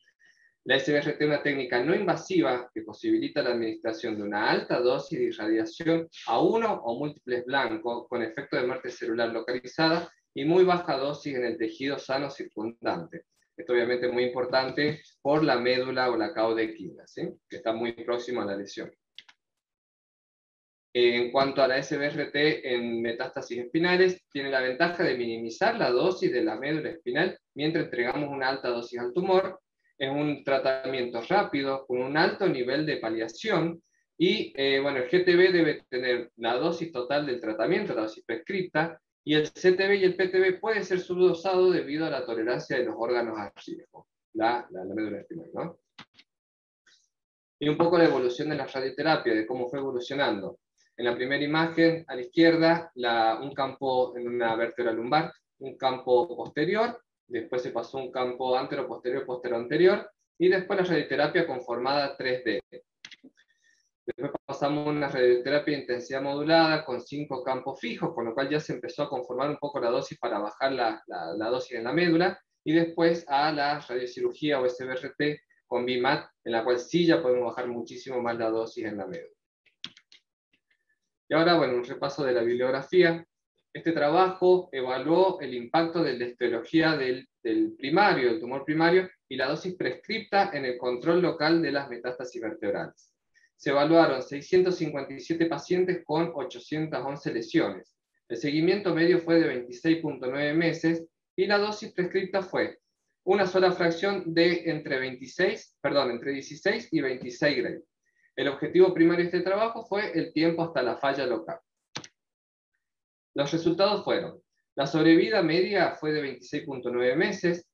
La SBRT es una técnica no invasiva que posibilita la administración de una alta dosis de irradiación a uno o múltiples blancos con efecto de muerte celular localizada y muy baja dosis en el tejido sano circundante. Esto obviamente es muy importante por la médula o la caudequina, ¿sí? Que está muy próximo a la lesión. En cuanto a la SBRT en metástasis espinales, tiene la ventaja de minimizar la dosis de la médula espinal mientras entregamos una alta dosis al tumor. Es un tratamiento rápido, con un alto nivel de paliación, y bueno, el GTB debe tener la dosis total del tratamiento, la dosis prescripta, y el CTB y el PTB puede ser subdosado debido a la tolerancia de los órganos a riesgo, la médula espinal, ¿no? Y un poco la evolución de la radioterapia, de cómo fue evolucionando. En la primera imagen, a la izquierda, un campo en una vértebra lumbar, un campo posterior, después se pasó un campo antero-posterior, posterior-anterior, y después la radioterapia conformada 3D. Después pasamos a una radioterapia de intensidad modulada con 5 campos fijos, con lo cual ya se empezó a conformar un poco la dosis para bajar la dosis en la médula, y después a la radiocirugía o SBRT con BIMAT, en la cual sí ya podemos bajar muchísimo más la dosis en la médula. Y ahora, bueno, un repaso de la bibliografía. Este trabajo evaluó el impacto de la histología del primario, del tumor primario, y la dosis prescripta en el control local de las metástasis vertebrales. Se evaluaron 657 pacientes con 811 lesiones. El seguimiento medio fue de 26.9 meses y la dosis prescripta fue una sola fracción de entre 16 y 26 Gray. El objetivo primario de este trabajo fue el tiempo hasta la falla local. Los resultados fueron: la sobrevida media fue de 26.9 meses,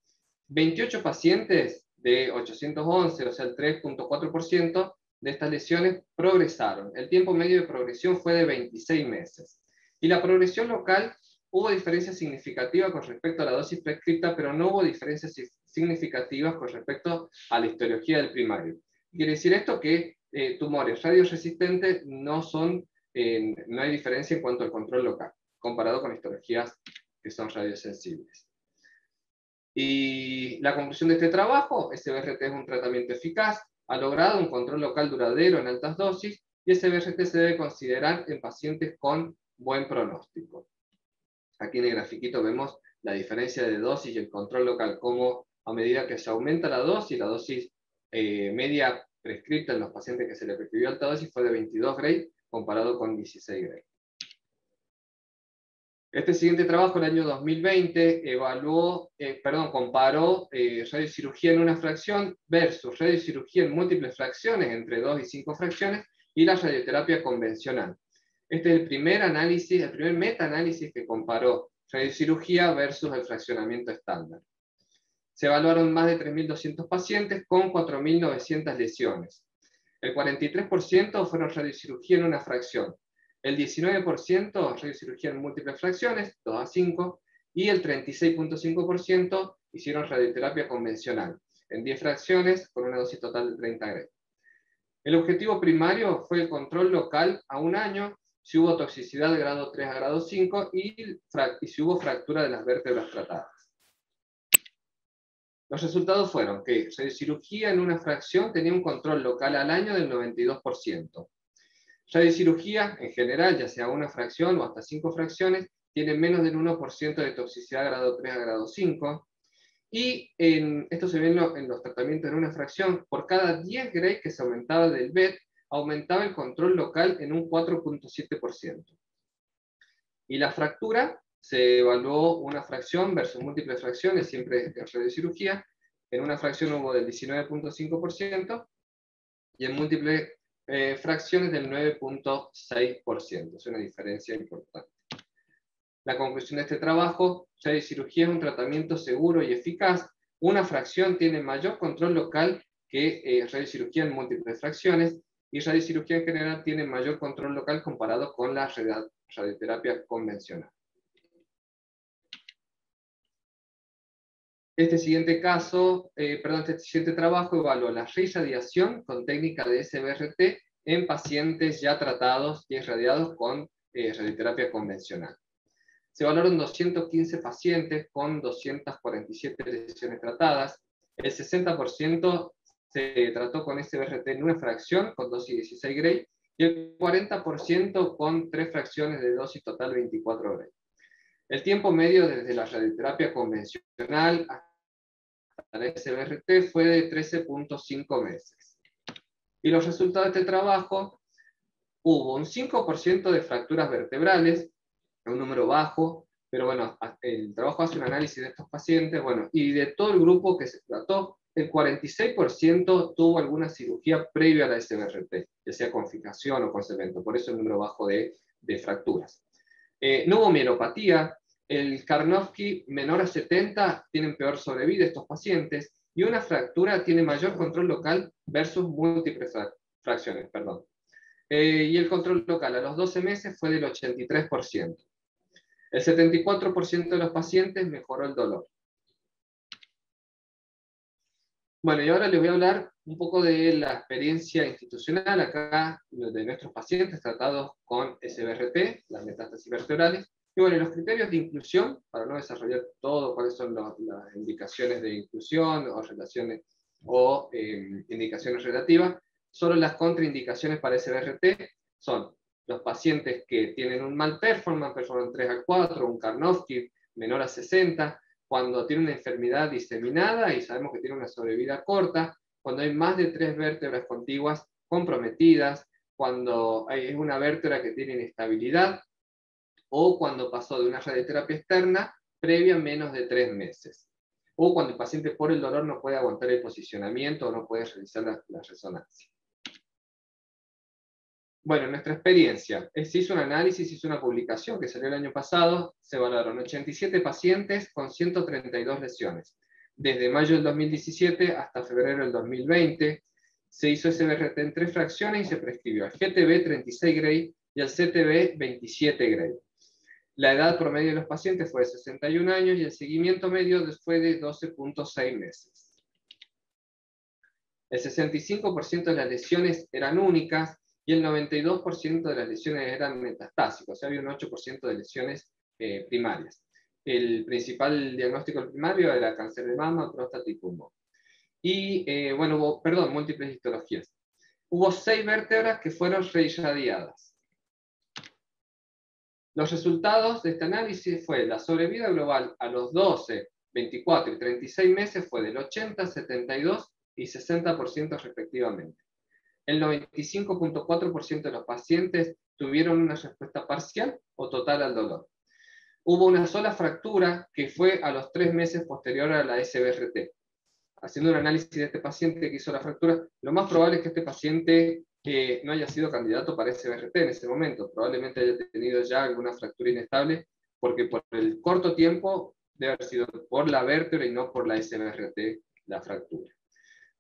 28 pacientes de 811, o sea el 3.4% de estas lesiones progresaron. El tiempo medio de progresión fue de 26 meses. Y la progresión local hubo diferencias significativas con respecto a la dosis prescripta, pero no hubo diferencias significativas con respecto a la histología del primario. Quiere decir esto que tumores radioresistentes no hay diferencia en cuanto al control local, comparado con histologías que son radiosensibles. Y la conclusión de este trabajo: SBRT es un tratamiento eficaz, ha logrado un control local duradero en altas dosis, y SBRT se debe considerar en pacientes con buen pronóstico. Aquí en el grafiquito vemos la diferencia de dosis y el control local, como a medida que se aumenta la dosis media prescripta en los pacientes que se le prescribió alta dosis fue de 22 Gray, comparado con 16 Gray. Este siguiente trabajo, el año 2020, comparó radiocirugía en una fracción versus radiocirugía en múltiples fracciones, entre 2 y 5 fracciones, y la radioterapia convencional. Este es el primer análisis, el primer metaanálisis que comparó radiocirugía versus el fraccionamiento estándar. Se evaluaron más de 3.200 pacientes con 4.900 lesiones. El 43% fueron radiocirugía en una fracción, el 19% radiocirugía en múltiples fracciones, 2 a 5, y el 36.5% hicieron radioterapia convencional, en 10 fracciones con una dosis total de 30 Gray. El objetivo primario fue el control local a un año, si hubo toxicidad de grado 3 a grado 5 y si hubo fractura de las vértebras tratadas. Los resultados fueron que radiocirugía en una fracción tenía un control local al año del 92%. Radiocirugía en general, ya sea una fracción o hasta 5 fracciones, tiene menos del 1% de toxicidad grado 3 a grado 5. Y esto se ve en los tratamientos en una fracción. Por cada 10 Gray que se aumentaba del BET, aumentaba el control local en un 4.7%. Y la fractura, se evaluó una fracción versus múltiples fracciones, siempre en radiocirugía. En una fracción hubo del 19.5% y en múltiples fracciones del 9.6%. Es una diferencia importante. La conclusión de este trabajo: radiocirugía es un tratamiento seguro y eficaz. Una fracción tiene mayor control local que radiocirugía en múltiples fracciones, y radiocirugía en general tiene mayor control local comparado con la radioterapia convencional. Este siguiente trabajo evaluó la reirradiación con técnica de SBRT en pacientes ya tratados y irradiados con radioterapia convencional. Se evaluaron 215 pacientes con 247 lesiones tratadas. El 60% se trató con SBRT en una fracción con dosis 16 Gray y el 40% con 3 fracciones de dosis total 24 Gray. El tiempo medio desde la radioterapia convencional hasta la SBRT fue de 13.5 meses. Y los resultados de este trabajo: hubo un 5% de fracturas vertebrales, un número bajo, pero bueno, el trabajo hace un análisis de estos pacientes, y de todo el grupo que se trató, el 46% tuvo alguna cirugía previa a la SBRT, ya sea con fijación o con cemento, por eso el número bajo de fracturas. No hubo mielopatía. El Karnofsky menor a 70 tienen peor sobrevida estos pacientes, y una fractura tiene mayor control local versus múltiples fracciones. Y el control local a los 12 meses fue del 83%. El 74% de los pacientes mejoró el dolor. Bueno, y ahora les voy a hablar un poco de la experiencia institucional acá de nuestros pacientes tratados con SBRT, las metástasis vertebrales. Y bueno, los criterios de inclusión, para no desarrollar todo cuáles son las indicaciones de inclusión o relaciones o indicaciones relativas, solo las contraindicaciones para SBRT son los pacientes que tienen un mal performance 3 a 4, un Karnofsky menor a 60, cuando tiene una enfermedad diseminada y sabemos que tiene una sobrevida corta, cuando hay más de 3 vértebras contiguas comprometidas, cuando hay una vértebra que tiene inestabilidad, o cuando pasó de una radioterapia externa previa a menos de 3 meses, o cuando el paciente por el dolor no puede aguantar el posicionamiento o no puede realizar la resonancia. Bueno, en nuestra experiencia, se hizo un análisis, se hizo una publicación que salió el año pasado, se evaluaron 87 pacientes con 132 lesiones. Desde mayo del 2017 hasta febrero del 2020, se hizo SBRT en 3 fracciones y se prescribió el GTB 36 Gray y el CTB 27 Gray. La edad promedio de los pacientes fue de 61 años y el seguimiento medio fue de 12.6 meses. El 65% de las lesiones eran únicas y el 92% de las lesiones eran metastásicas, o sea, había un 8% de lesiones primarias. El principal diagnóstico primario era cáncer de mama, próstata y pulmón. Y, múltiples histologías. Hubo 6 vértebras que fueron reirradiadas. Los resultados de este análisis fue la sobrevida global a los 12, 24 y 36 meses fue del 80, 72 y 60% respectivamente. El 95.4% de los pacientes tuvieron una respuesta parcial o total al dolor. Hubo una sola fractura que fue a los 3 meses posterior a la SBRT. Haciendo un análisis de este paciente que hizo la fractura, lo más probable es que este paciente no haya sido candidato para SBRT en ese momento. Probablemente haya tenido ya alguna fractura inestable, porque por el corto tiempo debe haber sido por la vértebra y no por la SBRT la fractura.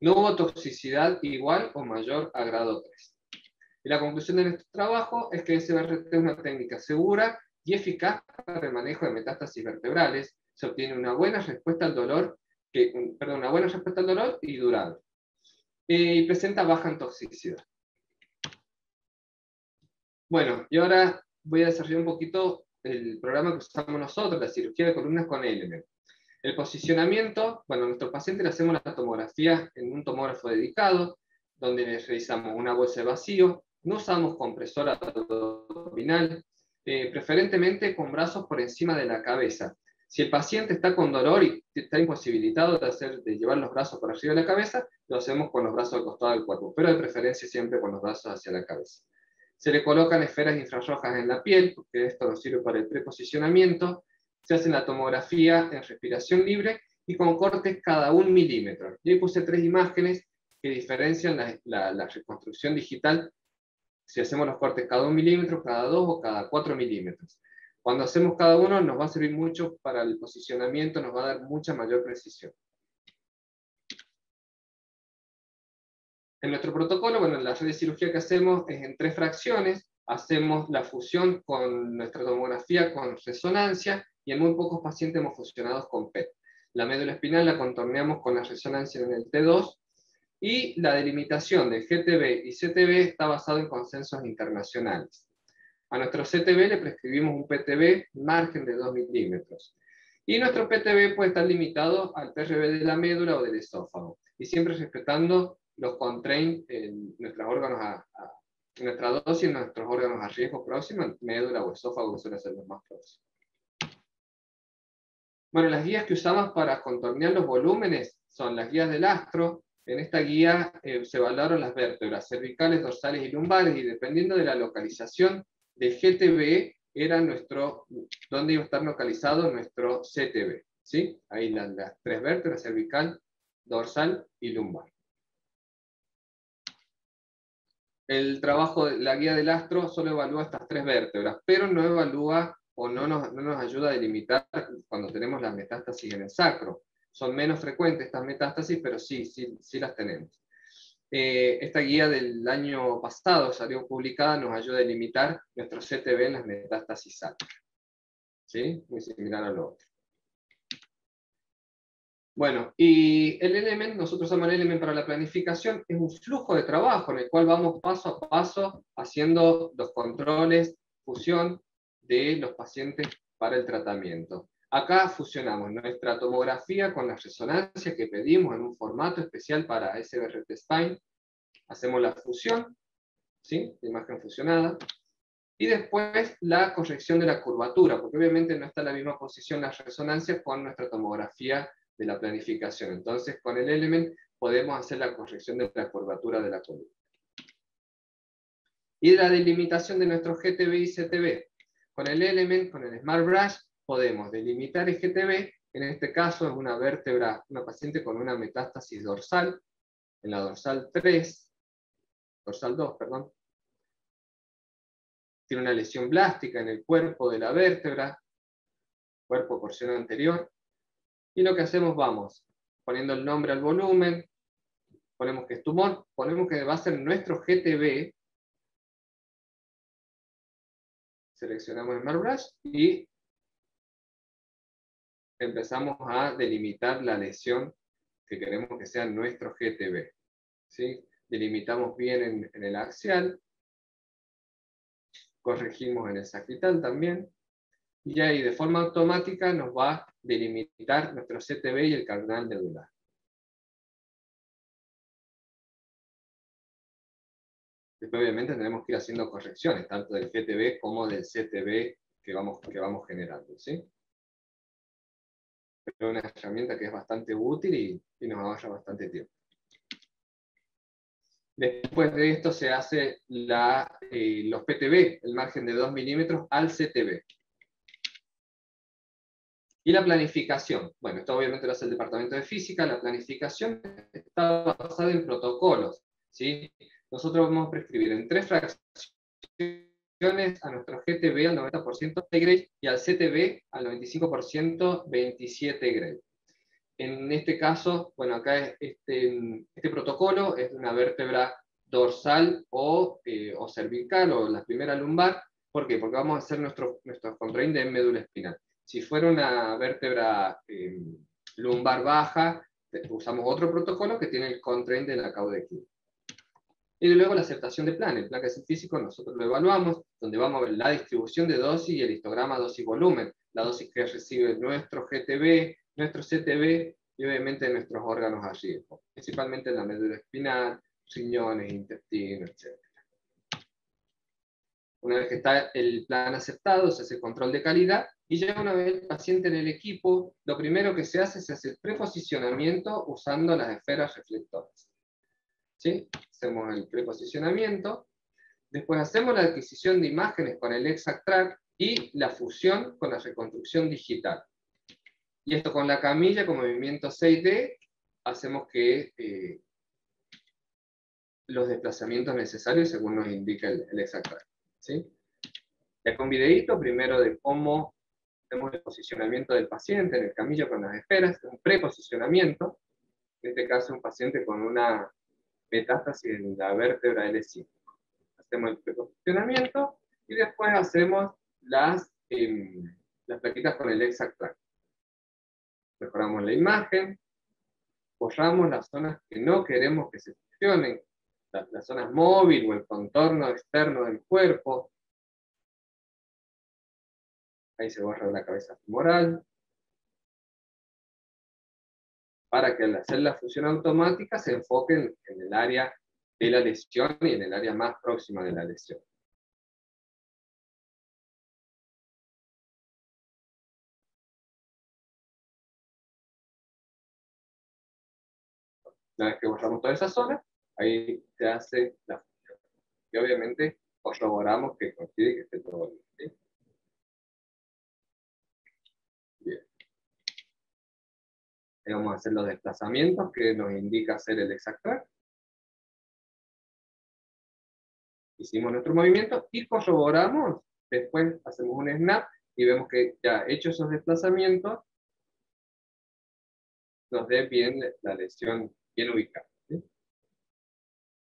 No hubo toxicidad igual o mayor a grado 3. Y la conclusión de nuestro trabajo es que SBRT es una técnica segura y eficaz para el manejo de metástasis vertebrales. Se obtiene una buena respuesta al dolor, y durable. Y presenta baja en toxicidad. Bueno, y ahora voy a desarrollar un poquito el programa que usamos nosotros, la cirugía de columnas con Element. El posicionamiento, bueno, a nuestro paciente le hacemos la tomografía en un tomógrafo dedicado, donde le realizamos una bolsa de vacío, no usamos compresor abdominal, preferentemente con brazos por encima de la cabeza. Si el paciente está con dolor y está imposibilitado de llevar los brazos por arriba de la cabeza, lo hacemos con los brazos al costado del cuerpo, pero de preferencia siempre con los brazos hacia la cabeza. Se le colocan esferas infrarrojas en la piel, porque esto nos sirve para el preposicionamiento. Se hace la tomografía en respiración libre y con cortes cada 1 milímetro. Y ahí puse 3 imágenes que diferencian la reconstrucción digital, si hacemos los cortes cada 1 milímetro, cada 2 o cada 4 milímetros. Cuando hacemos cada uno nos va a servir mucho para el posicionamiento, nos va a dar mucha mayor precisión. En nuestro protocolo, bueno, en la red de cirugía que hacemos es en 3 fracciones. Hacemos la fusión con nuestra tomografía con resonancia y en muy pocos pacientes hemos fusionado con PET. La médula espinal la contorneamos con la resonancia en el T2 y la delimitación de GTB y CTB está basada en consensos internacionales. A nuestro CTB le prescribimos un PTB margen de 2 milímetros. Y nuestro PTB puede estar limitado al PRB de la médula o del esófago, y siempre respetando los constraints en nuestros órganos nuestra dosis en nuestros órganos a riesgo próximo, médula o esófago, que suelen ser los más próximos. Bueno, las guías que usamos para contornear los volúmenes son las guías del astro. En esta guía se evaluaron las vértebras cervicales, dorsales y lumbares, y dependiendo de la localización de GTB, era dónde iba a estar localizado nuestro CTB. ¿Sí? Ahí las 3 vértebras, cervical, dorsal y lumbar. El trabajo de la guía del astro solo evalúa estas 3 vértebras, pero no evalúa o no nos ayuda a delimitar cuando tenemos las metástasis en el sacro. Son menos frecuentes estas metástasis, pero sí las tenemos. Esta guía del año pasado salió publicada, nos ayuda a delimitar nuestro CTB en las metástasis sacras. ¿Sí? Muy similar a lo otro. Bueno, y el Element, nosotros usamos el Element para la planificación, es un flujo de trabajo en el cual vamos paso a paso haciendo los controles, fusión de los pacientes para el tratamiento. Acá fusionamos nuestra tomografía con las resonancias que pedimos en un formato especial para SBRT Spine. Hacemos la fusión, ¿sí? La imagen fusionada. Y después la corrección de la curvatura, porque obviamente no está en la misma posición las resonancias con nuestra tomografía de la planificación. Entonces, con el Element podemos hacer la corrección de la curvatura de la columna. Y la delimitación de nuestro GTB y CTB. Con el Element, con el Smart Brush, podemos delimitar el GTB. En este caso es una vértebra, una paciente con una metástasis dorsal, en la dorsal 2, perdón. Tiene una lesión blástica en el cuerpo de la vértebra, cuerpo porción anterior. Y lo que hacemos, vamos poniendo el nombre al volumen, ponemos que es tumor, ponemos que va a ser nuestro GTB, seleccionamos el Smart Brush y empezamos a delimitar la lesión que queremos que sea nuestro GTB. ¿Sí? Delimitamos bien en el axial, corregimos en el sagital también, y ahí de forma automática nos va a delimitar nuestro CTB y el canal medular. Después obviamente tendremos que ir haciendo correcciones, tanto del GTB como del CTB que vamos generando, ¿sí? Pero es una herramienta que es bastante útil y nos ahorra bastante tiempo. Después de esto se hace los PTB, el margen de 2 milímetros al CTB. Y la planificación. Bueno, esto obviamente lo hace el departamento de física. La planificación está basada en protocolos, ¿sí? Nosotros vamos a prescribir en 3 fracciones a nuestro GTB al 90% de Gray y al CTB al 95% 27 Gray. En este caso, bueno, acá este protocolo es de una vértebra dorsal o cervical o la primera lumbar. ¿Por qué? Porque vamos a hacer nuestro contrain de médula espinal. Si fuera una vértebra lumbar baja, usamos otro protocolo que tiene el contrain de la caudequina. Y luego la aceptación de plan. El plan que es el físico, nosotros lo evaluamos, donde vamos a ver la distribución de dosis y el histograma dosis-volumen. La dosis que recibe nuestro GTB, nuestro CTB y obviamente nuestros órganos a riesgo. Principalmente la médula espinal, riñones, intestino, etc. Una vez que está el plan aceptado, se hace el control de calidad y ya una vez el paciente en el equipo, lo primero que se hace el preposicionamiento usando las esferas reflectoras. ¿Sí? Hacemos el preposicionamiento, después hacemos la adquisición de imágenes con el ExactTrack y la fusión con la reconstrucción digital. Y esto con la camilla con movimiento 6D, hacemos que los desplazamientos necesarios según nos indica el ExactTrack. ¿Sí? Y acá un videíto primero de cómo hacemos el posicionamiento del paciente en el camillo con las esferas, un preposicionamiento, en este caso un paciente con una metástasis en la vértebra L5. Hacemos el preposicionamiento y después hacemos las plaquitas con el ExactTrack. Mejoramos la imagen, borramos las zonas que no queremos que se fusionen, las zonas móvil o el contorno externo del cuerpo. Ahí se borra la cabeza femoral. Para que al hacer la fusión automática se enfoque en el área de la lesión y en el área más próxima de la lesión. Una vez que borramos toda esa zona, ahí se hace la fusión. Y obviamente corroboramos que coincide que esté todo bien. ¿Sí? Bien. Ahí vamos a hacer los desplazamientos que nos indica hacer el ExactTrack. Hicimos nuestro movimiento y corroboramos. Después hacemos un snap y vemos que ya hecho esos desplazamientos, nos dé bien la lesión bien ubicada. ¿Sí?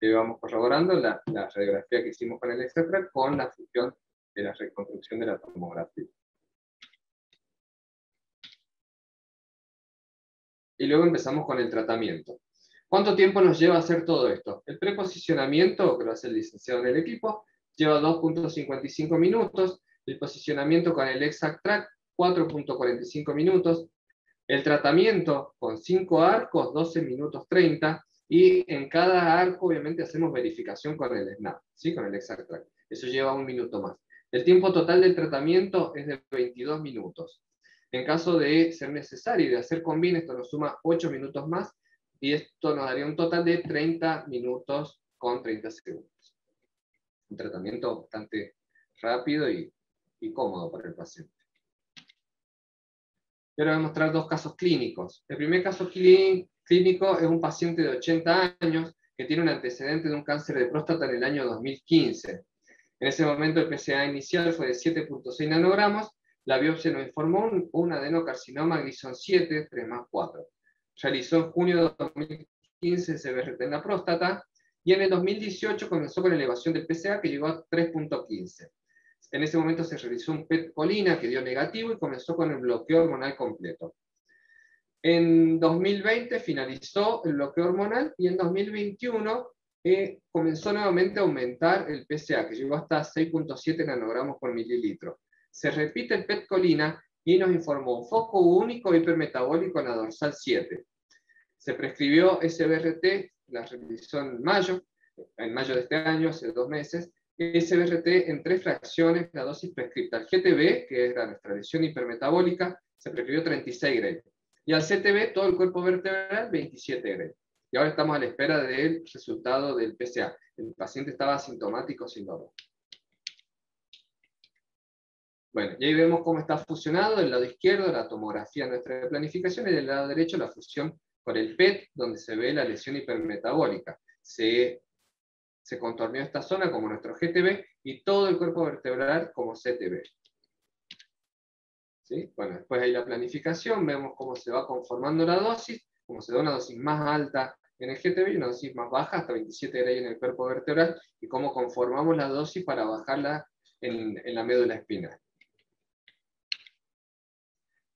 Y vamos corroborando la radiografía que hicimos con el ExactTrack con la fusión de la reconstrucción de la tomografía. Y luego empezamos con el tratamiento. ¿Cuánto tiempo nos lleva a hacer todo esto? El preposicionamiento, que lo hace el licenciado en el equipo, lleva 2.55 minutos. El posicionamiento con el ExactTrack, 4.45 minutos. El tratamiento con 5 arcos, 12 minutos 30. Y en cada arco, obviamente, hacemos verificación con el SNAP, ¿sí? Con el ExactTrack. Eso lleva 1 minuto más. El tiempo total del tratamiento es de 22 minutos. En caso de ser necesario y de hacer combine, esto nos suma 8 minutos más. Y esto nos daría un total de 30 minutos con 30 segundos. Un tratamiento bastante rápido y cómodo para el paciente. Y ahora voy a mostrar 2 casos clínicos. El primer caso clínico es un paciente de 80 años que tiene un antecedente de un cáncer de próstata en el año 2015. En ese momento el PSA inicial fue de 7.6 nanogramos. La biopsia nos informó un adenocarcinoma Gleason 7, 3+4. Realizó en junio de 2015 CBRT en la próstata, y en el 2018 comenzó con elevación del PSA que llegó a 3.15. En ese momento se realizó un PET colina que dio negativo y comenzó con el bloqueo hormonal completo. En 2020 finalizó el bloqueo hormonal y en 2021 comenzó nuevamente a aumentar el PSA, que llegó hasta 6.7 nanogramos por mililitro. Se repite el PET colina y nos informó un foco único hipermetabólico en la dorsal 7. Se prescribió SBRT, la realizó en mayo de este año, hace 2 meses, SBRT en 3 fracciones, la dosis prescripta al GTB, que era nuestra lesión hipermetabólica, se prescribió 36 Gray. Y al CTB, todo el cuerpo vertebral, 27 Gray. Y ahora estamos a la espera del resultado del PSA. El paciente estaba asintomático sin dolor. Bueno, y ahí vemos cómo está fusionado del lado izquierdo la tomografía nuestra de planificación y del lado derecho la fusión con el PET, donde se ve la lesión hipermetabólica. Se contorneó esta zona como nuestro GTB y todo el cuerpo vertebral como CTB. ¿Sí? Bueno, después hay la planificación, vemos cómo se va conformando la dosis, cómo se da una dosis más alta en el GTB y una dosis más baja, hasta 27 Gray en el cuerpo vertebral, y cómo conformamos la dosis para bajarla en la médula espinal.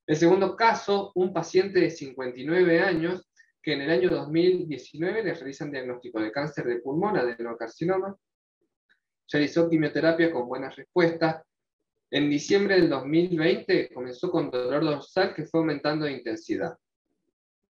El segundo caso, un paciente de 59 años, que en el año 2019 le realizan diagnóstico de cáncer de pulmón, adenocarcinoma, realizó quimioterapia con buenas respuestas. En diciembre del 2020 comenzó con dolor dorsal que fue aumentando de intensidad.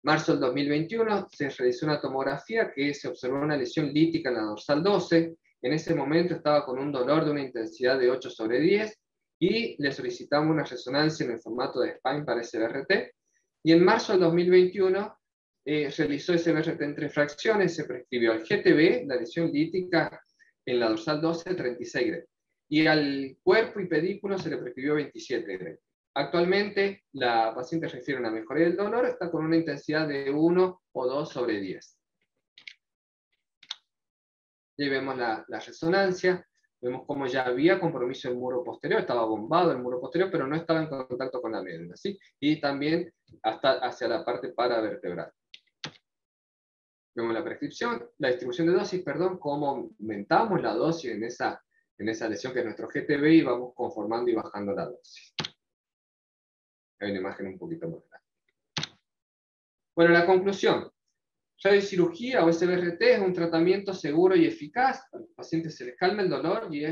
Marzo del 2021 se realizó una tomografía que se observó una lesión lítica en la dorsal 12. En ese momento estaba con un dolor de una intensidad de 8/10 y le solicitamos una resonancia en el formato de SPINE para SBRT. Y en marzo del 2021 realizó SBRT en 3 fracciones, se prescribió al GTB, la lesión lítica en la dorsal 12, 36 Gray. Y al cuerpo y pedículo se le prescribió 27 Gray. Actualmente la paciente refiere a una mejoría del dolor, está con una intensidad de 1 o 2/10. Y ahí vemos la resonancia, vemos cómo ya había compromiso del muro posterior, estaba bombado el muro posterior, pero no estaba en contacto con la médula, ¿sí? Y también hasta hacia la parte paravertebral. Vemos la prescripción, la distribución de dosis, cómo aumentamos la dosis en esa lesión que es nuestro GTB y vamos conformando y bajando la dosis. Hay una imagen un poquito más grande. Bueno, la conclusión. Radiocirugía o SBRT es un tratamiento seguro y eficaz. A los pacientes se les calma el dolor y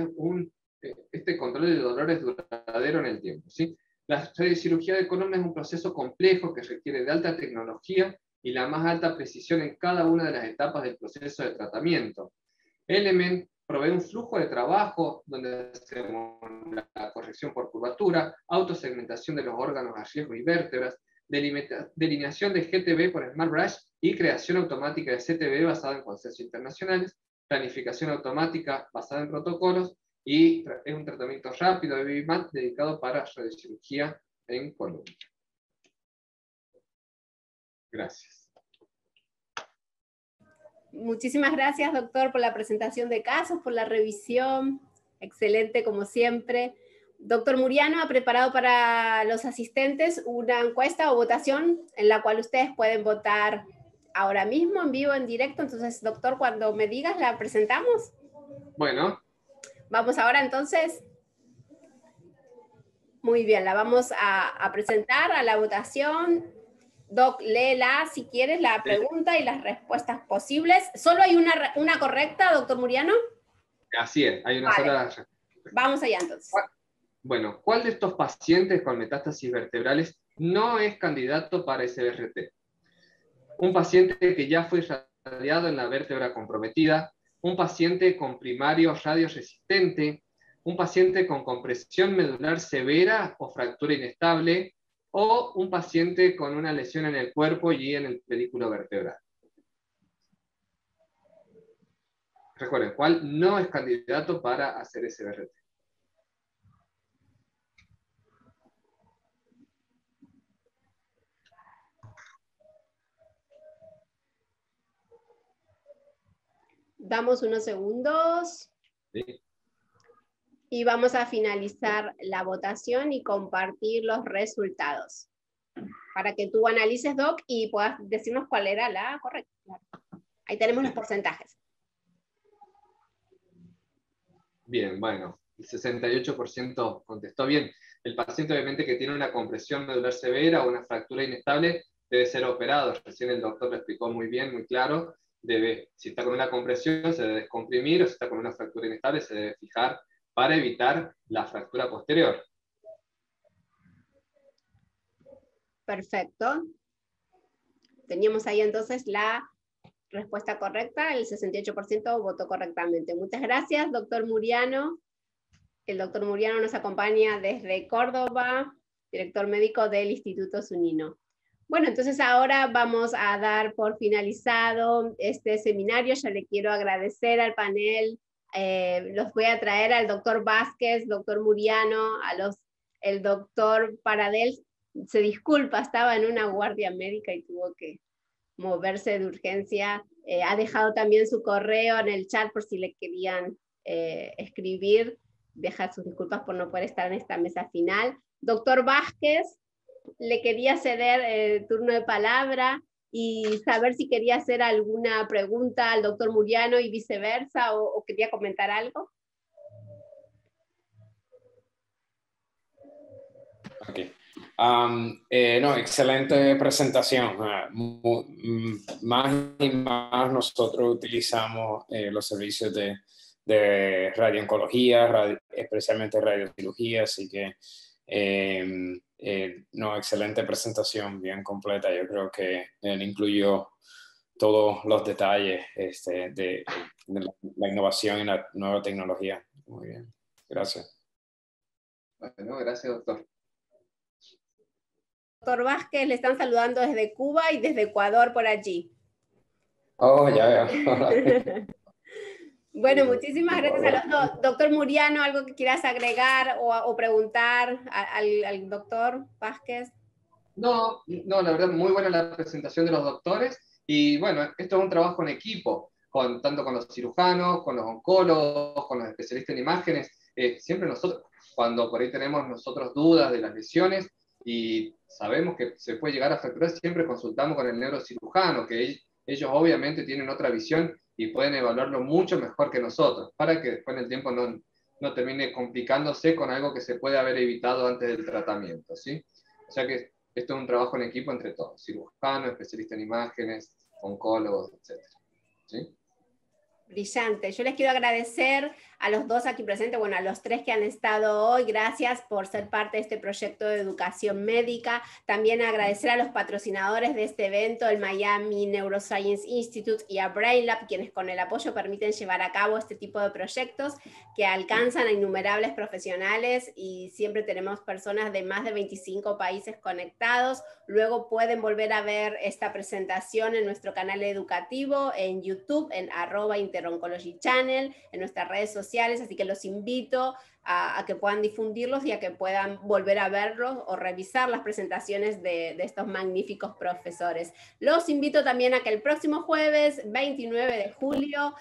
este control del dolor es duradero en el tiempo, ¿sí? La radiocirugía de columna es un proceso complejo que requiere de alta tecnología y la más alta precisión en cada una de las etapas del proceso de tratamiento. Element provee un flujo de trabajo donde hacemos la corrección por curvatura, autosegmentación de los órganos a riesgo y vértebras, delineación de GTB por SmartBrush y creación automática de CTB basada en consensos internacionales, planificación automática basada en protocolos y es un tratamiento rápido de BIMAT dedicado para radiocirugía en columna. Gracias. Muchísimas gracias, doctor, por la presentación de casos, por la revisión. Excelente, como siempre. Doctor Muriano ha preparado para los asistentes una encuesta o votación en la cual ustedes pueden votar ahora mismo, en vivo, en directo. Entonces, doctor, cuando me digas, ¿la presentamos? Bueno. Vamos ahora, entonces. Muy bien, la vamos a presentar a la votación. Doc, léela si quieres la pregunta y las respuestas posibles. ¿Solo hay una correcta, doctor Muriano? Así es, hay una sola respuesta. Vamos allá entonces. Bueno, ¿cuál de estos pacientes con metástasis vertebrales no es candidato para SBRT? Un paciente que ya fue irradiado en la vértebra comprometida, un paciente con primario radioresistente, un paciente con compresión medular severa o fractura inestable, o un paciente con una lesión en el cuerpo y en el pedículo vertebral. Recuerden, ¿cuál no es candidato para hacer SBRT? Damos unos segundos. Sí. Y vamos a finalizar la votación y compartir los resultados. Para que tú analices, Doc, y puedas decirnos cuál era la correcta. Ahí tenemos los porcentajes. Bien, bueno. el 68% contestó bien. El paciente obviamente que tiene una compresión medular severa o una fractura inestable debe ser operado. Recién el doctor lo explicó muy bien, muy claro. Si está con una compresión se debe descomprimir, o si está con una fractura inestable se debe fijar para evitar la fractura posterior. Perfecto. Teníamos ahí entonces la respuesta correcta, el 68% votó correctamente. Muchas gracias, doctor Muriano. El doctor Muriano nos acompaña desde Córdoba, director médico del Instituto Zunino. Bueno, entonces ahora vamos a dar por finalizado este seminario. Ya le quiero agradecer al panel. Los voy a traer al doctor Vázquez, doctor Muriano, el doctor Paradel. Se disculpa, estaba en una guardia médica y tuvo que moverse de urgencia. Ha dejado también su correo en el chat por si le querían escribir. Deja sus disculpas por no poder estar en esta mesa final. Doctor Vázquez, le quería ceder el turno de palabra y saber si quería hacer alguna pregunta al doctor Muriano y viceversa, o quería comentar algo. Okay. No, excelente presentación. Más y más nosotros utilizamos los servicios de radiooncología, especialmente radiocirugía, así que no, excelente presentación, bien completa. Yo creo que él incluyó todos los detalles de la innovación y la nueva tecnología. Muy bien, gracias. Bueno, gracias, doctor. Doctor Vázquez, le están saludando desde Cuba y desde Ecuador por allí. Oh, ya veo. Bueno, muchísimas gracias a los dos. Doctor Muriano, ¿algo que quieras agregar o preguntar al doctor Vázquez? No, la verdad, muy buena la presentación de los doctores. Y bueno, esto es un trabajo en equipo, tanto con los cirujanos, con los oncólogos, con los especialistas en imágenes. Siempre nosotros, cuando por ahí tenemos nosotros dudas de las lesiones y sabemos que se puede llegar a fracturar, siempre consultamos con el neurocirujano, que ellos obviamente tienen otra visión y pueden evaluarlo mucho mejor que nosotros, para que después en el tiempo no termine complicándose con algo que se puede haber evitado antes del tratamiento, ¿sí? O sea que esto es un trabajo en equipo entre todos, cirujano, especialista en imágenes, oncólogos, etc. ¿Sí? Brillante. Yo les quiero agradecer a los dos aquí presentes, bueno, a los tres que han estado hoy. Gracias por ser parte de este proyecto de educación médica. También agradecer a los patrocinadores de este evento, el Miami Neuroscience Institute y a BrainLab, quienes con el apoyo permiten llevar a cabo este tipo de proyectos que alcanzan a innumerables profesionales, y siempre tenemos personas de más de 25 países conectados. Luego pueden volver a ver esta presentación en nuestro canal educativo, en YouTube, en @InterOncology Channel, en nuestras redes sociales, así que los invito a que puedan difundirlos y a que puedan volver a verlos o revisar las presentaciones de estos magníficos profesores. Los invito también a que el próximo jueves, 29 de julio,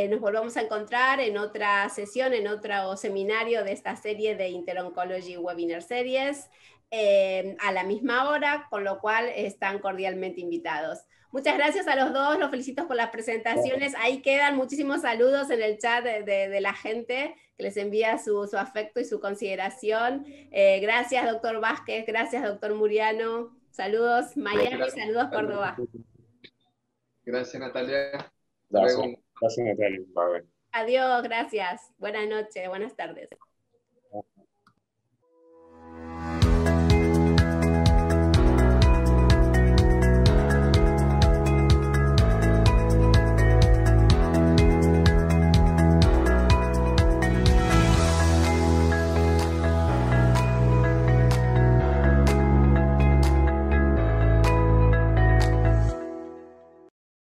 nos volvamos a encontrar en otra sesión, en otro seminario de esta serie de InterOncology Webinar Series, a la misma hora, con lo cual están cordialmente invitados. Muchas gracias a los dos, los felicito por las presentaciones. Ahí quedan muchísimos saludos en el chat de la gente que les envía su afecto y su consideración. Gracias, doctor Vázquez, gracias, doctor Muriano. Saludos, Miami, saludos, Córdoba. Gracias, Natalia. Gracias, Natalia. Bye. Adiós, gracias. Buenas noches, buenas tardes.